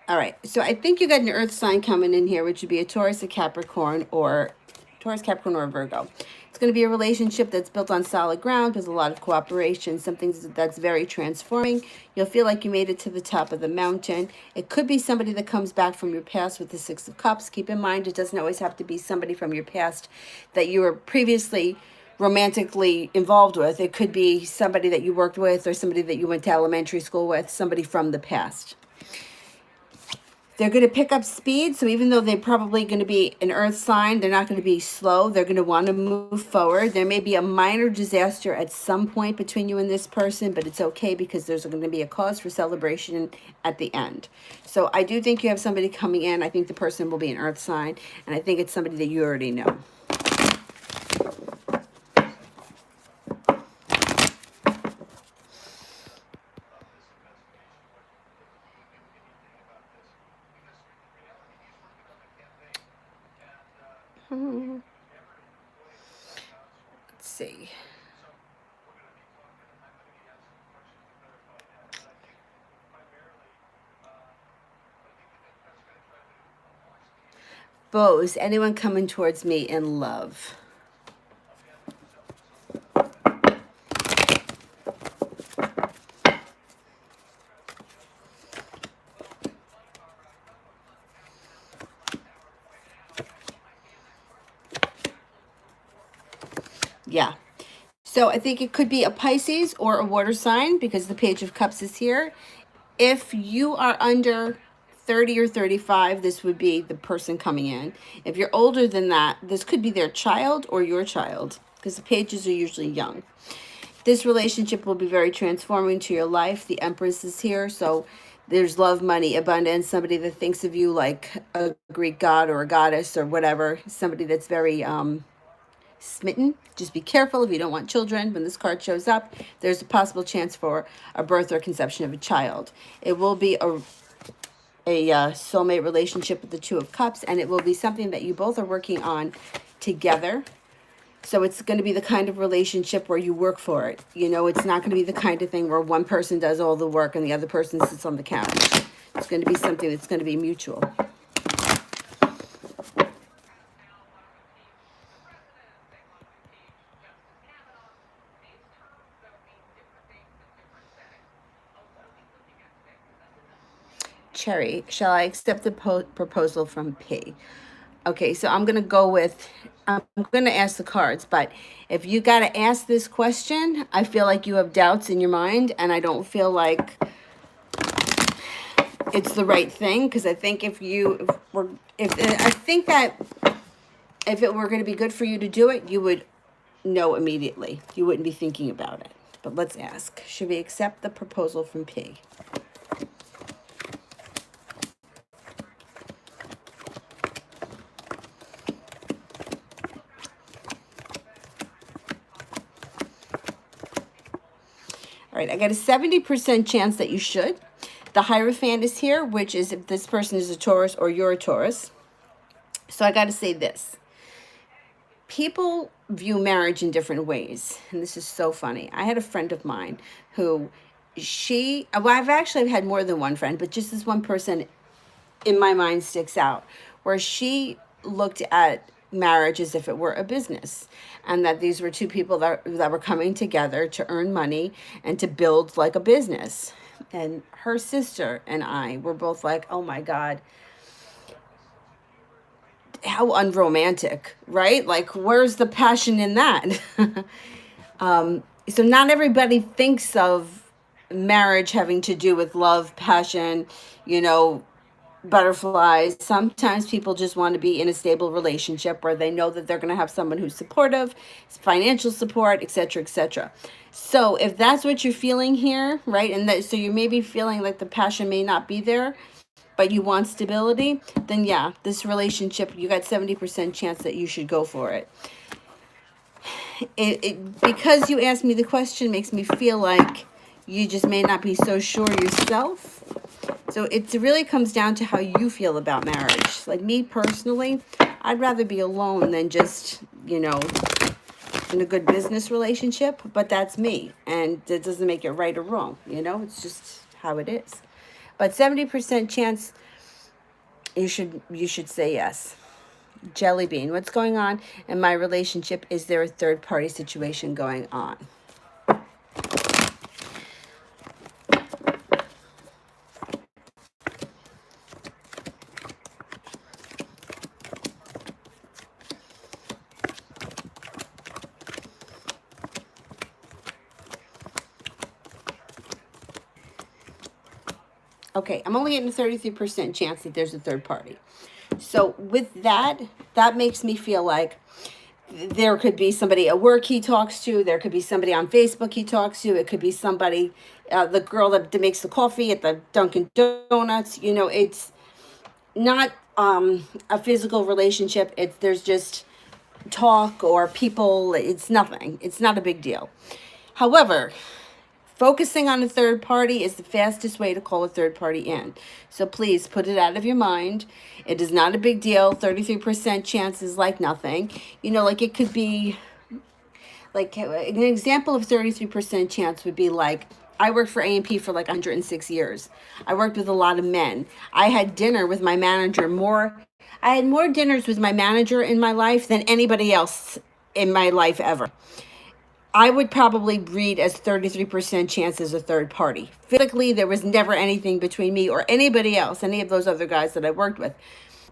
All right. So I think you got an earth sign coming in here, which would be a Taurus, a Capricorn, or Taurus, Capricorn, or a Virgo. It's going to be a relationship that's built on solid ground. There's a lot of cooperation, something that's very transforming. You'll feel like you made it to the top of the mountain. It could be somebody that comes back from your past with the Six of Cups. Keep in mind, it doesn't always have to be somebody from your past that you were previously romantically involved with. It could be somebody that you worked with or somebody that you went to elementary school with, somebody from the past. They're going to pick up speed. So even though they're probably going to be an earth sign, they're not going to be slow. They're going to want to move forward. There may be a minor disaster at some point between you and this person, but it's okay because there's going to be a cause for celebration at the end. So I do think you have somebody coming in. I think the person will be an earth sign, and I think it's somebody that you already know. Let's see. Bows, anyone coming towards me in love? Yeah. So I think it could be a Pisces or a water sign because the Page of Cups is here. If you are under 30 or 35, this would be the person coming in. If you're older than that, this could be their child or your child because the pages are usually young. This relationship will be very transforming to your life. The Empress is here, so there's love, money, abundance, somebody that thinks of you like a Greek god or a goddess or whatever, somebody that's very smitten. Just be careful if you don't want children. When this card shows up, there's a possible chance for a birth or conception of a child. It will be a soulmate relationship with the Two of Cups, and it will be something that you both are working on together. So it's going to be the kind of relationship where you work for it. You know, it's not going to be the kind of thing where one person does all the work and the other person sits on the couch. It's going to be something that's going to be mutual. Cherry, shall I accept the proposal from P? Okay, so I'm going to go with, I'm going to ask the cards, but if you got to ask this question, I feel like you have doubts in your mind, and I don't feel like it's the right thing, because I think if I think that If it were going to be good for you to do it, you would know immediately. You wouldn't be thinking about it. But let's ask, should we accept the proposal from P? All right, I got a 70% chance that you should. The Hierophant is here, which is if this person is a Taurus or you're a Taurus. So I got to say this. People view marriage in different ways. And this is so funny. I had a friend of mine who I've actually had more than one friend, but just this one person in my mind sticks out, where she looked at marriage as if it were a business, and that these were two people that were coming together to earn money and to build like a business. And her sister and I were both like, oh my God, how unromantic, right? Like, where's the passion in that? So not everybody thinks of marriage having to do with love, passion, butterflies. Sometimes people just want to be in a stable relationship where they know that they're going to have someone who's supportive, financial support, etc., etc. So if that's what you're feeling here, right, and so you may be feeling like the passion may not be there, but you want stability, then yeah, this relationship, you got 70% chance that you should go for it. Because you asked me the question makes me feel like you just may not be so sure yourself. So it really comes down to how you feel about marriage. Like me personally, I'd rather be alone than just, in a good business relationship, but that's me. And it doesn't make it right or wrong, it's just how it is. But 70% chance you should say yes. Jelly Bean, what's going on in my relationship? Is there a third party situation going on? Okay, I'm only getting a 33% chance that there's a third party. So with that makes me feel like there could be somebody at work he talks to. There could be somebody on Facebook he talks to. It could be somebody, the girl that makes the coffee at the Dunkin' Donuts. It's not a physical relationship. There's just talk or people. It's nothing. It's not a big deal. However, focusing on a third party is the fastest way to call a third party in. So please put it out of your mind. It is not a big deal. 33% chance is like nothing. Like it could be, like an example of 33% chance would be like, I worked for A&P for like 106 years. I worked with a lot of men. I had dinner with my manager I had more dinners with my manager in my life than anybody else in my life ever. I would probably read as 33% chance as a third party. Physically, there was never anything between me or anybody else, any of those other guys that I worked with.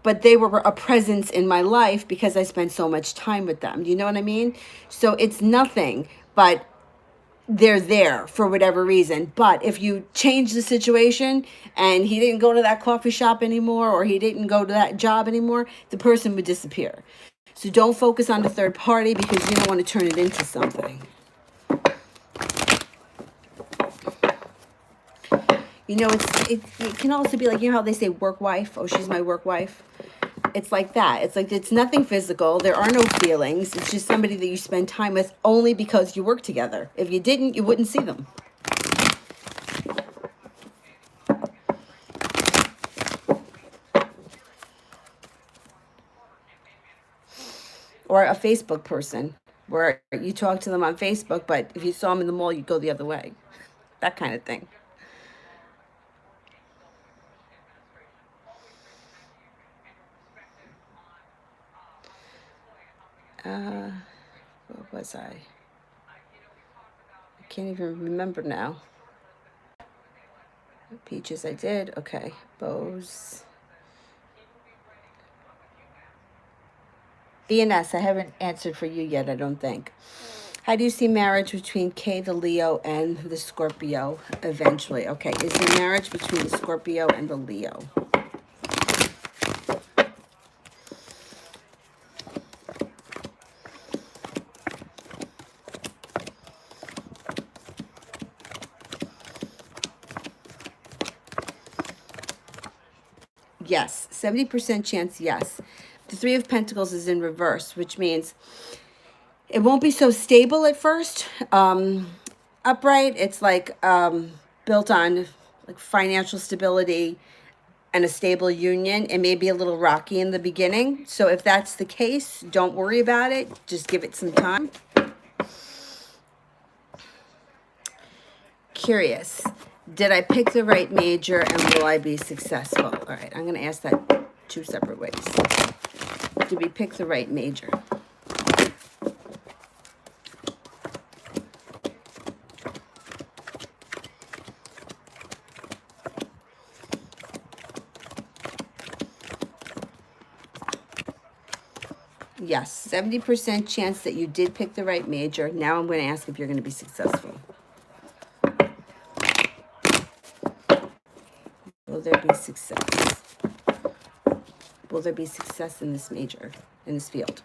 But they were a presence in my life because I spent so much time with them. You know what I mean? So it's nothing, but they're there for whatever reason. But if you change the situation and he didn't go to that coffee shop anymore or he didn't go to that job anymore, the person would disappear. So don't focus on the third party because you don't want to turn it into something. It can also be like, how they say work wife? Oh, she's my work wife. It's like that. It's like it's nothing physical. There are no feelings. It's just somebody that you spend time with only because you work together. If you didn't, you wouldn't see them. Or a Facebook person where you talk to them on Facebook, but if you saw them in the mall, you'd go the other way. That kind of thing. What was I can't even remember now. Peaches, I did. Okay. Bows. BNS, I haven't answered for you yet, I don't think. How do you see marriage between Kay, the Leo, and the Scorpio eventually? Okay, is there marriage between the Scorpio and the Leo? Yes, 70% chance, yes. The Three of Pentacles is in reverse, which means it won't be so stable at first. Upright, it's like built on like financial stability and a stable union. It may be a little rocky in the beginning. So if that's the case, don't worry about it. Just give it some time. Curious. Did I pick the right major and will I be successful? All right, I'm going to ask that two separate ways. Did we pick the right major? Yes, 70% chance that you did pick the right major. Now I'm going to ask if you're going to be successful. Will there be success? Will there be success in this major, in this field?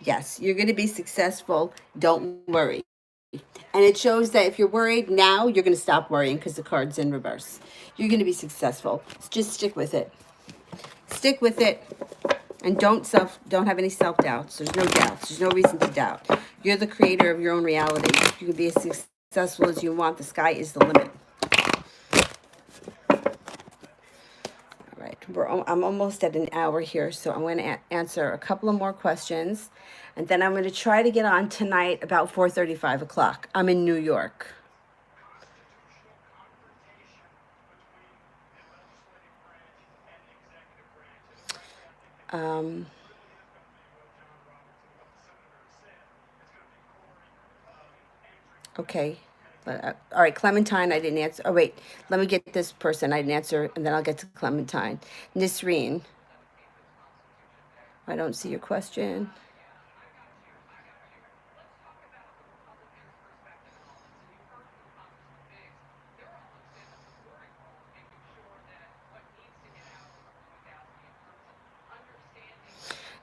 Yes, you're going to be successful. Don't worry. And it shows that if you're worried now, you're going to stop worrying because the card's in reverse. You're going to be successful. Just stick with it. Stick with it. And don't have any self-doubts. There's no doubts. There's no reason to doubt. You're the creator of your own reality. You can be as successful as you want. The sky is the limit. All right. I'm almost at an hour here, so I'm going to answer a couple of more questions. And then I'm going to try to get on tonight about 4:30, 5 o'clock. I'm in New York. Okay. All right, Clementine, I didn't answer. Oh, wait. Let me get this person. I didn't answer, and then I'll get to Clementine. Nisreen. I don't see your question.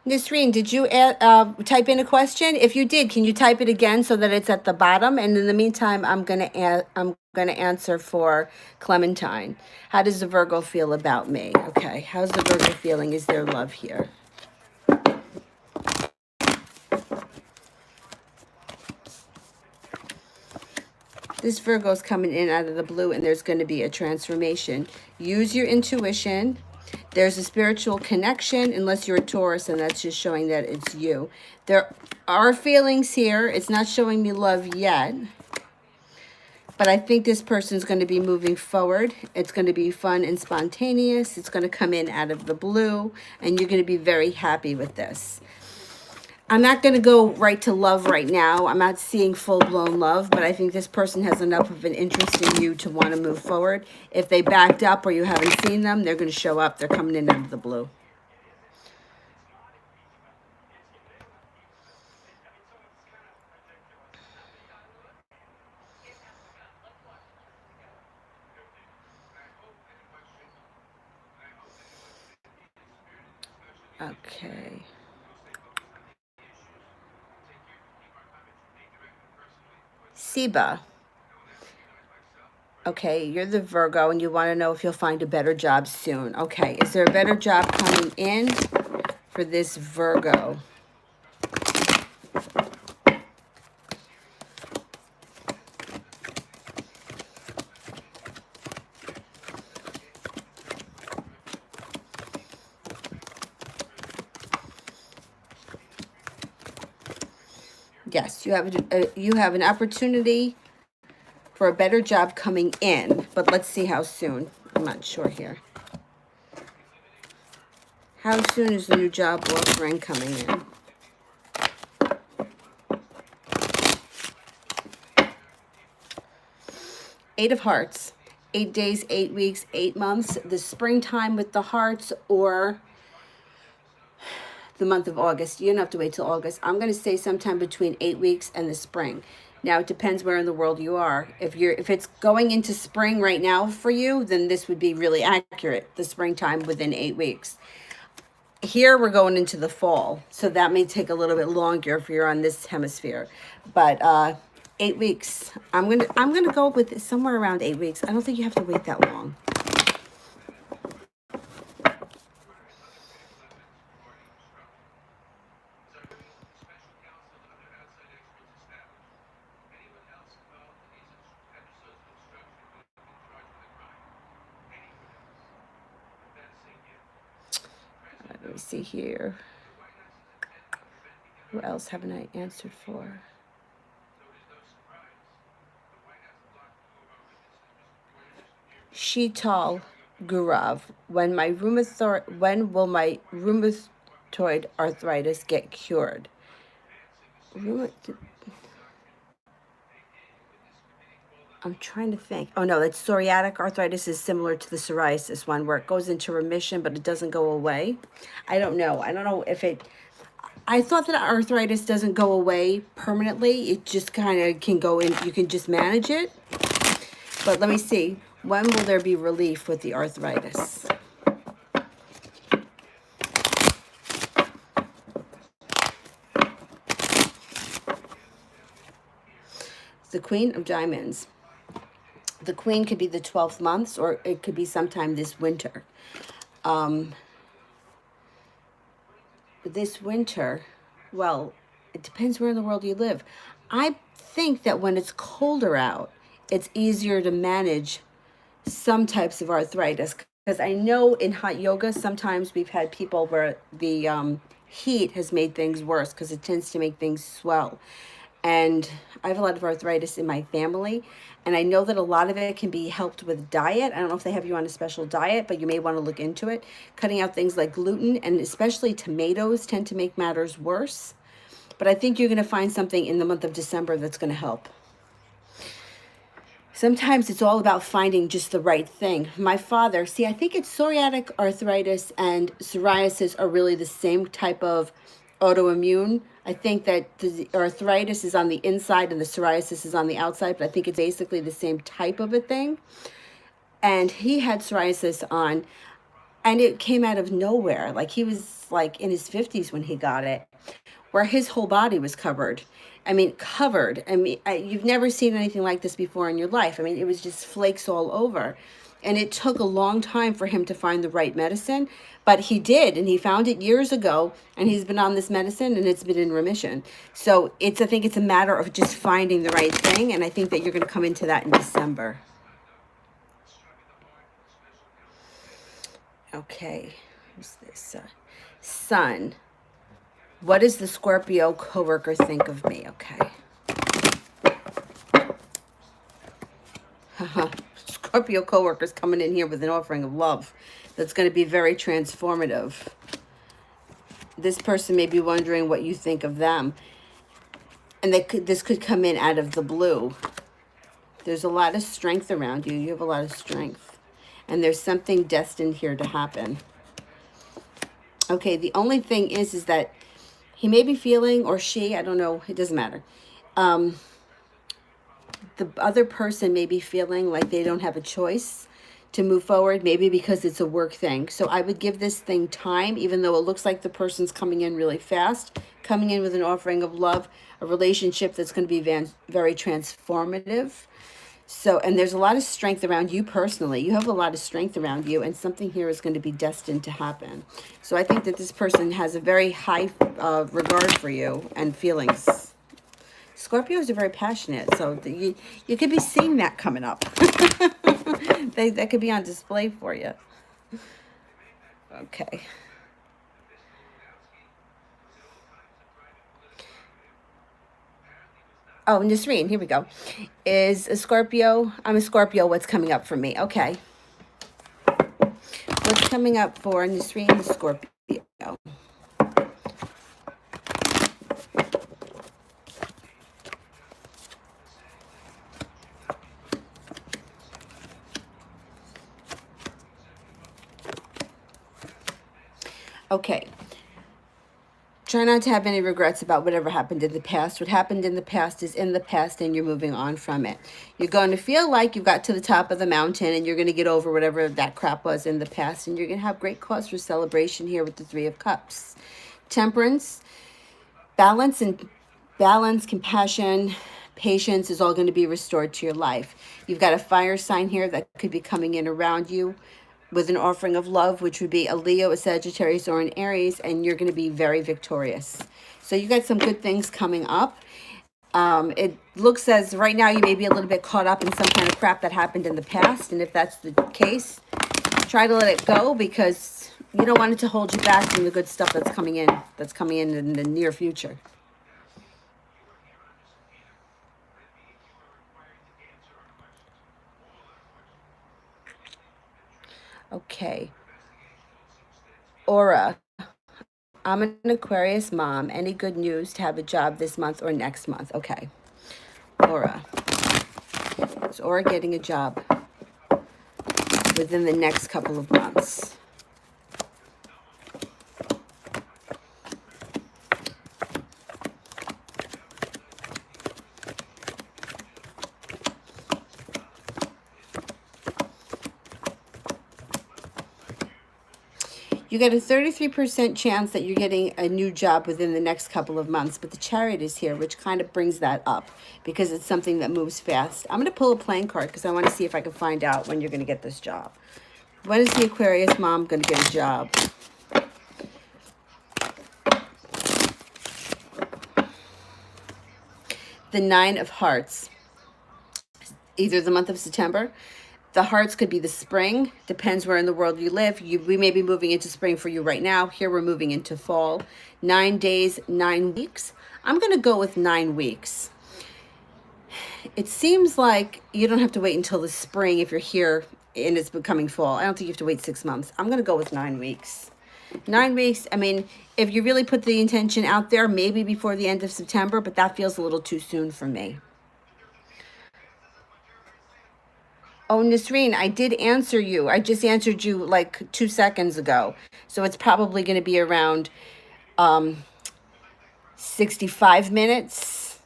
Nisreen, did you type in a question? If you did, can you type it again so that it's at the bottom? And in the meantime, I'm gonna answer for Clementine. How does the Virgo feel about me? Okay, how's the Virgo feeling? Is there love here? This Virgo's coming in out of the blue, and there's going to be a transformation. Use your intuition. There's a spiritual connection, unless you're a Taurus, and that's just showing that it's you. There are feelings here. It's not showing me love yet. But I think this person's going to be moving forward. It's going to be fun and spontaneous. It's going to come in out of the blue, and you're going to be very happy with this. I'm not going to go right to love right now. I'm not seeing full-blown love, but I think this person has enough of an interest in you to want to move forward. If they backed up or you haven't seen them, they're going to show up. They're coming in out of the blue. Okay. Siba. Okay, you're the Virgo and you want to know if you'll find a better job soon. Okay, is there a better job coming in for this Virgo? Yes, you have an opportunity for a better job coming in, but let's see how soon. I'm not sure here. How soon is the new job offering coming in? Eight of Hearts. 8 days, 8 weeks, 8 months. The springtime with the hearts, or the month of August. You don't have to wait till August. I'm going to say sometime between 8 weeks and the spring. Now, it depends where in the world you are. If it's going into spring right now for you, then this would be really accurate. The springtime within 8 weeks. here we're going into the fall, so that may take a little bit longer if you're on this hemisphere. But 8 weeks. I'm gonna go with somewhere around 8 weeks. I don't think you have to wait that long. Let me see here. Who else haven't I answered for? Sheetal Gurav. When will my rheumatoid arthritis get cured? I'm trying to think. Oh no, that's psoriatic arthritis is similar to the psoriasis one where it goes into remission but it doesn't go away. I don't know. I don't know if it. I thought that arthritis doesn't go away permanently. It just kind of can go in. You can just manage it. But let me see. When will there be relief with the arthritis? The Queen of Diamonds. The Queen could be the 12th months, or it could be sometime this winter. This winter, well, it depends where in the world you live. I think that when it's colder out, it's easier to manage some types of arthritis, because I know in hot yoga sometimes we've had people where the heat has made things worse because it tends to make things swell. And I have a lot of arthritis in my family, and I know that a lot of it can be helped with diet. I don't know if they have you on a special diet, but you may want to look into it. Cutting out things like gluten and especially tomatoes tend to make matters worse. But I think you're going to find something in the month of December that's going to help. Sometimes it's all about finding just the right thing. My father, see, I think it's psoriatic arthritis and psoriasis are really the same type of autoimmune. I think that the arthritis is on the inside and the psoriasis is on the outside, but I think it's basically the same type of a thing. And he had psoriasis on, and it came out of nowhere. Like he was like in his 50s when he got it, where his whole body was covered. I mean, covered. I mean, you've never seen anything like this before in your life. I mean, it was just flakes all over. And it took a long time for him to find the right medicine, but he did, and he found it years ago, and he's been on this medicine, and it's been in remission. So I think it's a matter of just finding the right thing, and I think that you're going to come into that in December. Okay, who's this? Sun. What does the Scorpio coworker think of me? Okay. Scorpio coworkers coming in here with an offering of love that's going to be very transformative. This person may be wondering what you think of them. And this could come in out of the blue. There's a lot of strength around you. You have a lot of strength. And there's something destined here to happen. Okay, the only thing is that he may be feeling, or she, I don't know, it doesn't matter. The other person may be feeling like they don't have a choice to move forward, maybe because it's a work thing. So I would give this thing time, even though it looks like the person's coming in really fast, coming in with an offering of love, a relationship that's going to be very transformative. So, and there's a lot of strength around you personally. You have a lot of strength around you, and something here is going to be destined to happen. So I think that this person has a very high regard for you and feelings. Scorpios are very passionate, so you could be seeing that coming up. That could be on display for you. Okay. Oh, Nasreen, here we go. Is a Scorpio? I'm a Scorpio. What's coming up for me? Okay. What's coming up for Nasreen, the Scorpio? Okay. Try not to have any regrets about whatever happened in the past. What happened in the past is in the past and you're moving on from it. You're going to feel like you've got to the top of the mountain and you're going to get over whatever that crap was in the past. And you're going to have great cause for celebration here with the Three of Cups. Temperance, balance, compassion, patience is all going to be restored to your life. You've got a fire sign here that could be coming in around you with an offering of love, which would be a Leo, a Sagittarius, or an Aries, and you're going to be very victorious. So you got some good things coming up. It looks as right now you may be a little bit caught up in some kind of crap that happened in the past, and if that's the case, try to let it go, because you don't want it to hold you back from the good stuff that's coming in the near future. Okay. Aura. I'm an Aquarius mom. Any good news to have a job this month or next month? Okay. Aura. Is Aura getting a job within the next couple of months? You get a 33% chance that you're getting a new job within the next couple of months, but the Chariot is here, which kind of brings that up because it's something that moves fast. I'm going to pull a playing card because I want to see if I can find out when you're going to get this job. When is the Aquarius mom going to get a job? The Nine of Hearts. Either the month of September. The hearts could be the spring. Depends where in the world you live. We may be moving into spring for you right now. Here we're moving into fall. 9 days, 9 weeks. I'm going to go with 9 weeks. It seems like you don't have to wait until the spring if you're here and it's becoming fall. I don't think you have to wait 6 months. I'm going to go with 9 weeks. 9 weeks, I mean, if you really put the intention out there, maybe before the end of September, but that feels a little too soon for me. Oh, Nasreen, I did answer you. I just answered you like 2 seconds ago. So it's probably going to be around 65 minutes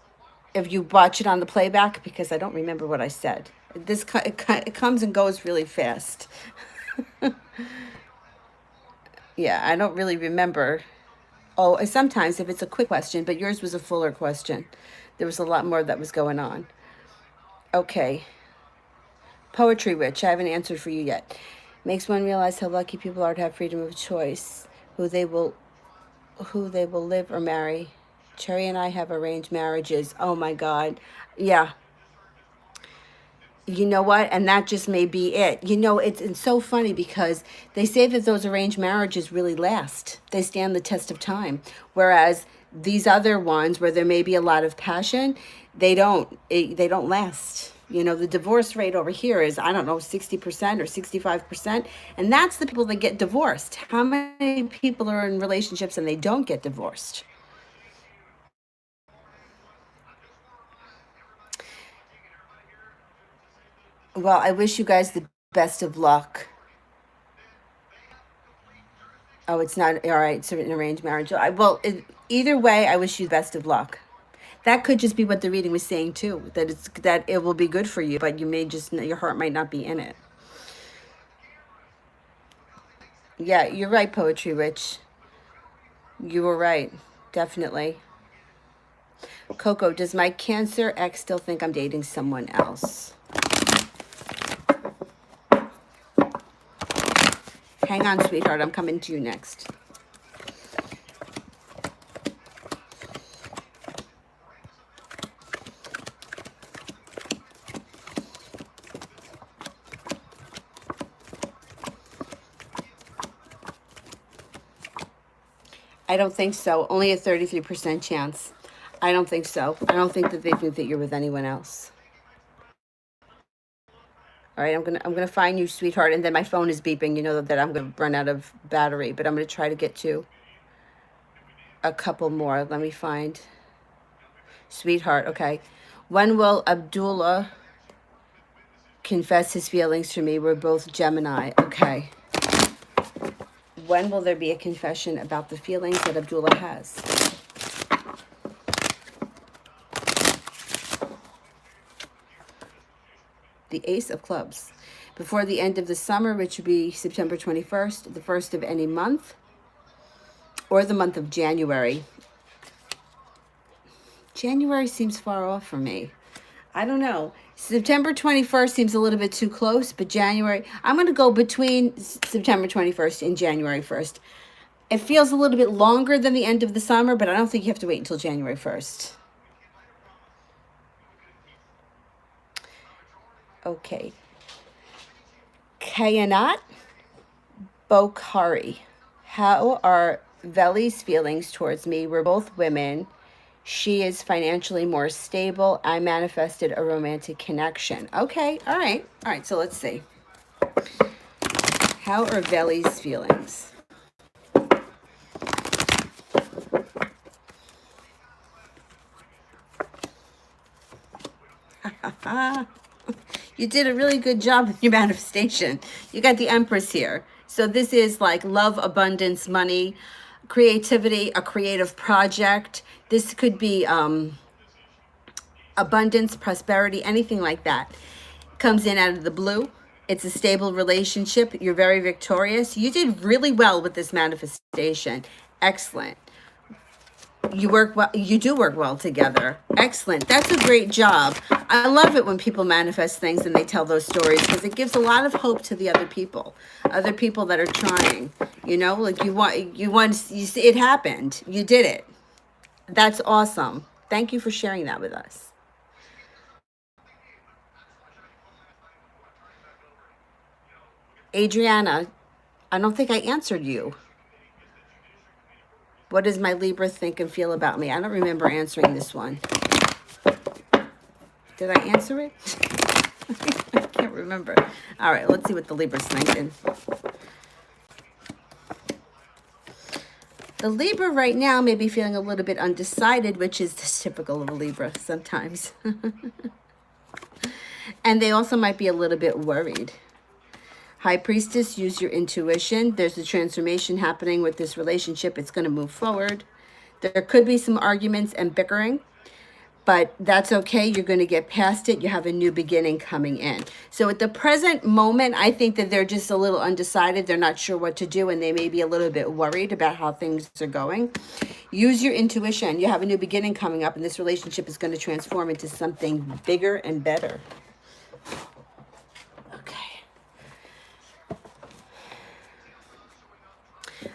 if you watch it on the playback, because I don't remember what I said. It comes and goes really fast. Yeah, I don't really remember. Oh, sometimes if it's a quick question, but yours was a fuller question. There was a lot more that was going on. Okay. Poetry Witch, I haven't answered for you yet. Makes one realize how lucky people are to have freedom of choice, who they will live or marry. Cherry and I have arranged marriages. Oh my God. Yeah. You know what? And that just may be it. You know, it's so funny because they say that those arranged marriages really last. They stand the test of time. Whereas these other ones where there may be a lot of passion, they don't last. You know, the divorce rate over here is, I don't know, 60% or 65%. And that's the people that get divorced. How many people are in relationships and they don't get divorced? Well, I wish you guys the best of luck. Oh, it's not all right. It's an arranged marriage. Either way, I wish you the best of luck. That could just be what the reading was saying too. That it will be good for you, but you may just your heart might not be in it. Yeah, you're right, Poetry Witch. You were right, definitely. Coco, does my Cancer ex still think I'm dating someone else? Hang on, sweetheart. I'm coming to you next. I don't think so. Only a 33% chance. I don't think so. I don't think that they think that you're with anyone else. All right, I'm gonna find you, sweetheart, and then my phone is beeping. You know that I'm gonna run out of battery, but I'm gonna try to get to a couple more. Let me find sweetheart. Okay, when will Abdullah confess his feelings to me? We're both Gemini. Okay. When will there be a confession about the feelings that Abdullah has? The Ace of Clubs. Before the end of the summer, which would be September 21st, the first of any month, or the month of January. January seems far off for me. I don't know. September 21st seems a little bit too close, but January, I'm going to go between September 21st and January 1st. It feels a little bit longer than the end of the summer, but I don't think you have to wait until January 1st. Okay. Kayanat Bokhari. How are Veli's feelings towards me? We're both women. She is financially more stable. I manifested a romantic connection. Okay, all right. All right, so let's see. How are Veli's feelings? You did a really good job with your manifestation. You got the Empress here. So this is like love, abundance, money, creativity, a creative project. This could be abundance, prosperity, anything like that. Comes in out of the blue. It's a stable relationship. You're very victorious. You did really well with this manifestation. Excellent. You work well. You do work well together. Excellent. That's a great job. I love it when people manifest things and they tell those stories, because it gives a lot of hope to the other people that are trying. You know, like you see it happened. You did it. That's awesome. Thank you for sharing that with us. Adriana, I don't think I answered you. What does my Libra think and feel about me? I don't remember answering this one. Did I answer it? I can't remember. All right, let's see what the Libra's thinking. The Libra right now may be feeling a little bit undecided, which is typical of a Libra sometimes. And they also might be a little bit worried. High Priestess, use your intuition. There's a transformation happening with this relationship. It's going to move forward. There could be some arguments and bickering, but that's okay. You're going to get past it. You have a new beginning coming in. So at the present moment, I think that they're just a little undecided. They're not sure what to do, and they may be a little bit worried about how things are going. Use your intuition. You have a new beginning coming up, and this relationship is going to transform into something bigger and better.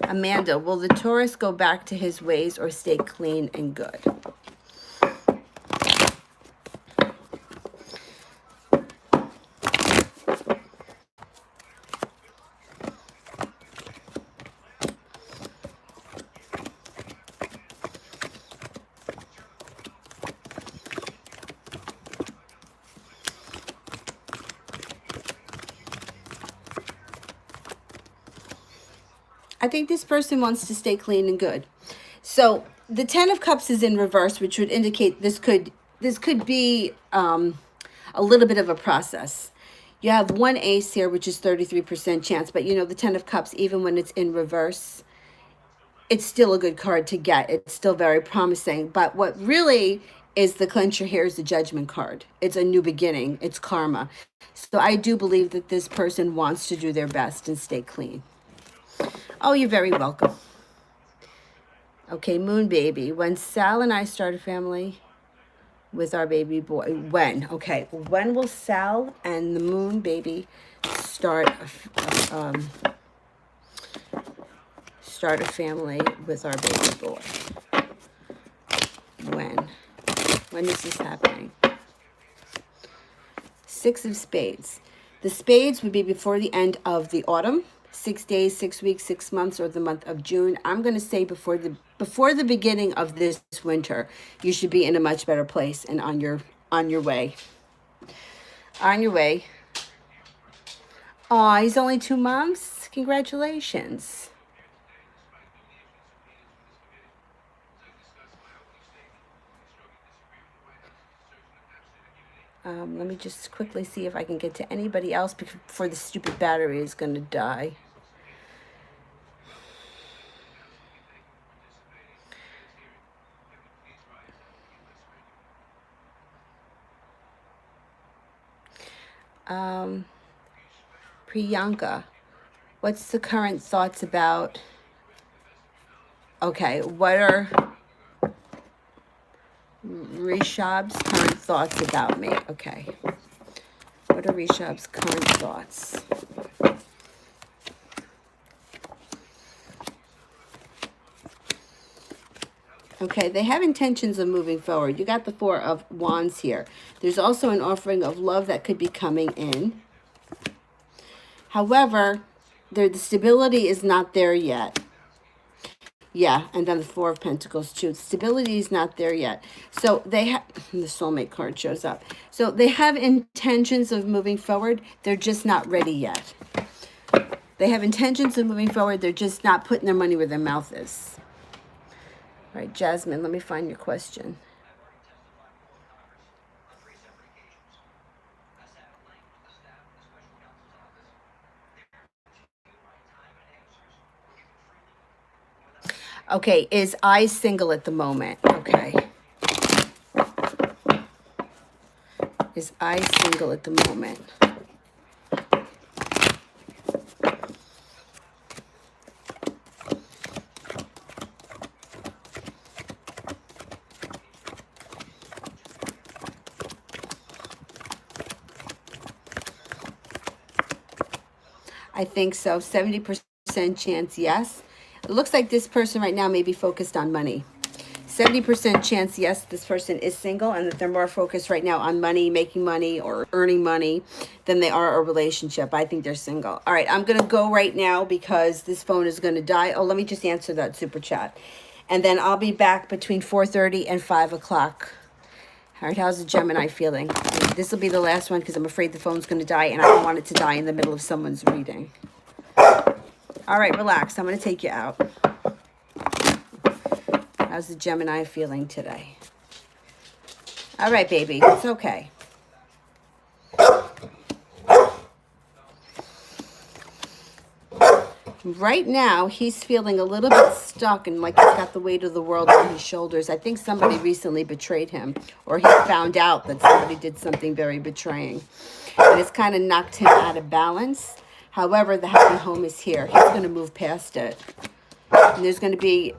Amanda, will the Taurus go back to his ways or stay clean and good? I think this person wants to stay clean and good. So the Ten of Cups is in reverse, which would indicate this could be a little bit of a process. You have one ace here, which is 33% chance, but you know, the Ten of Cups, even when it's in reverse, it's still a good card to get. It's still very promising. But what really is the clincher here is the Judgment card. It's a new beginning. It's karma. So I do believe that this person wants to do their best and stay clean. Oh, you're very welcome. Okay, Moon Baby. When Sal and I start a family with our baby boy. When? Okay. When will Sal and the Moon Baby start a family with our baby boy? When? When is this happening? Six of Spades. The spades would be before the end of the autumn. 6 days, 6 weeks, 6 months, or the month of June. I'm going to say before the beginning of this winter, you should be in a much better place and on your way. On your way. Aw, he's only 2 months. Congratulations. Let me just quickly see if I can get to anybody else before the stupid battery is going to die. Um, Priyanka, what's the current thoughts about? Okay, what are Rishabh's current thoughts about me? Okay, what are Rishabh's current thoughts? Okay, they have intentions of moving forward. You got the Four of Wands here. There's also an offering of love that could be coming in. However, the stability is not there yet. Yeah, and then the Four of Pentacles too. Stability is not there yet. So they have, the Soulmate card shows up. So they have intentions of moving forward. They're just not ready yet. They have intentions of moving forward. They're just not putting their money where their mouth is. All right, Jasmine, let me find your question. Okay, is I single at the moment? Okay. Is I single at the moment? I think so. 70% chance, yes. It looks like this person right now may be focused on money. 70% chance, yes, this person is single and that they're more focused right now on money, making money, or earning money than they are a relationship. I think they're single. All right, I'm going to go right now because this phone is going to die. Oh, let me just answer that super chat. And then I'll be back between 4:30 and 5 o'clock. All right, how's the Gemini feeling? This will be the last one because I'm afraid the phone's going to die and I don't want it to die in the middle of someone's reading. All right, relax. I'm going to take you out. How's the Gemini feeling today? All right, baby. It's okay. Right now, he's feeling a little bit stuck and like he's got the weight of the world on his shoulders. I think somebody recently betrayed him, or he found out that somebody did something very betraying. And it's kind of knocked him out of balance. However, the happy home is here. He's going to move past it. And there's going to be,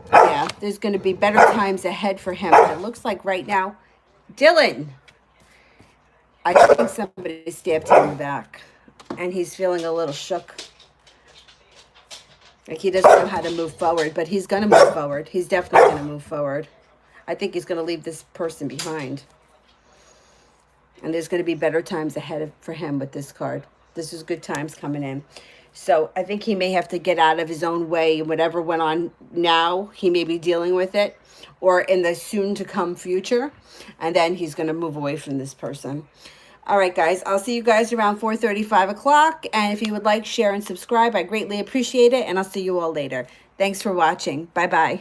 there's going to be better times ahead for him. But it looks like right now, Dylan, I think somebody stabbed him in the back. And he's feeling a little shook. Like he doesn't know how to move forward, but he's going to move forward. He's definitely going to move forward. I think he's going to leave this person behind. And there's going to be better times ahead for him with this card. This is good times coming in. So I think he may have to get out of his own way. Whatever went on now, he may be dealing with it. Or in the soon-to-come future. And then he's going to move away from this person. All right, guys. I'll see you guys around 4:30, 5 o'clock. And if you would like, share, and subscribe, I greatly appreciate it. And I'll see you all later. Thanks for watching. Bye-bye.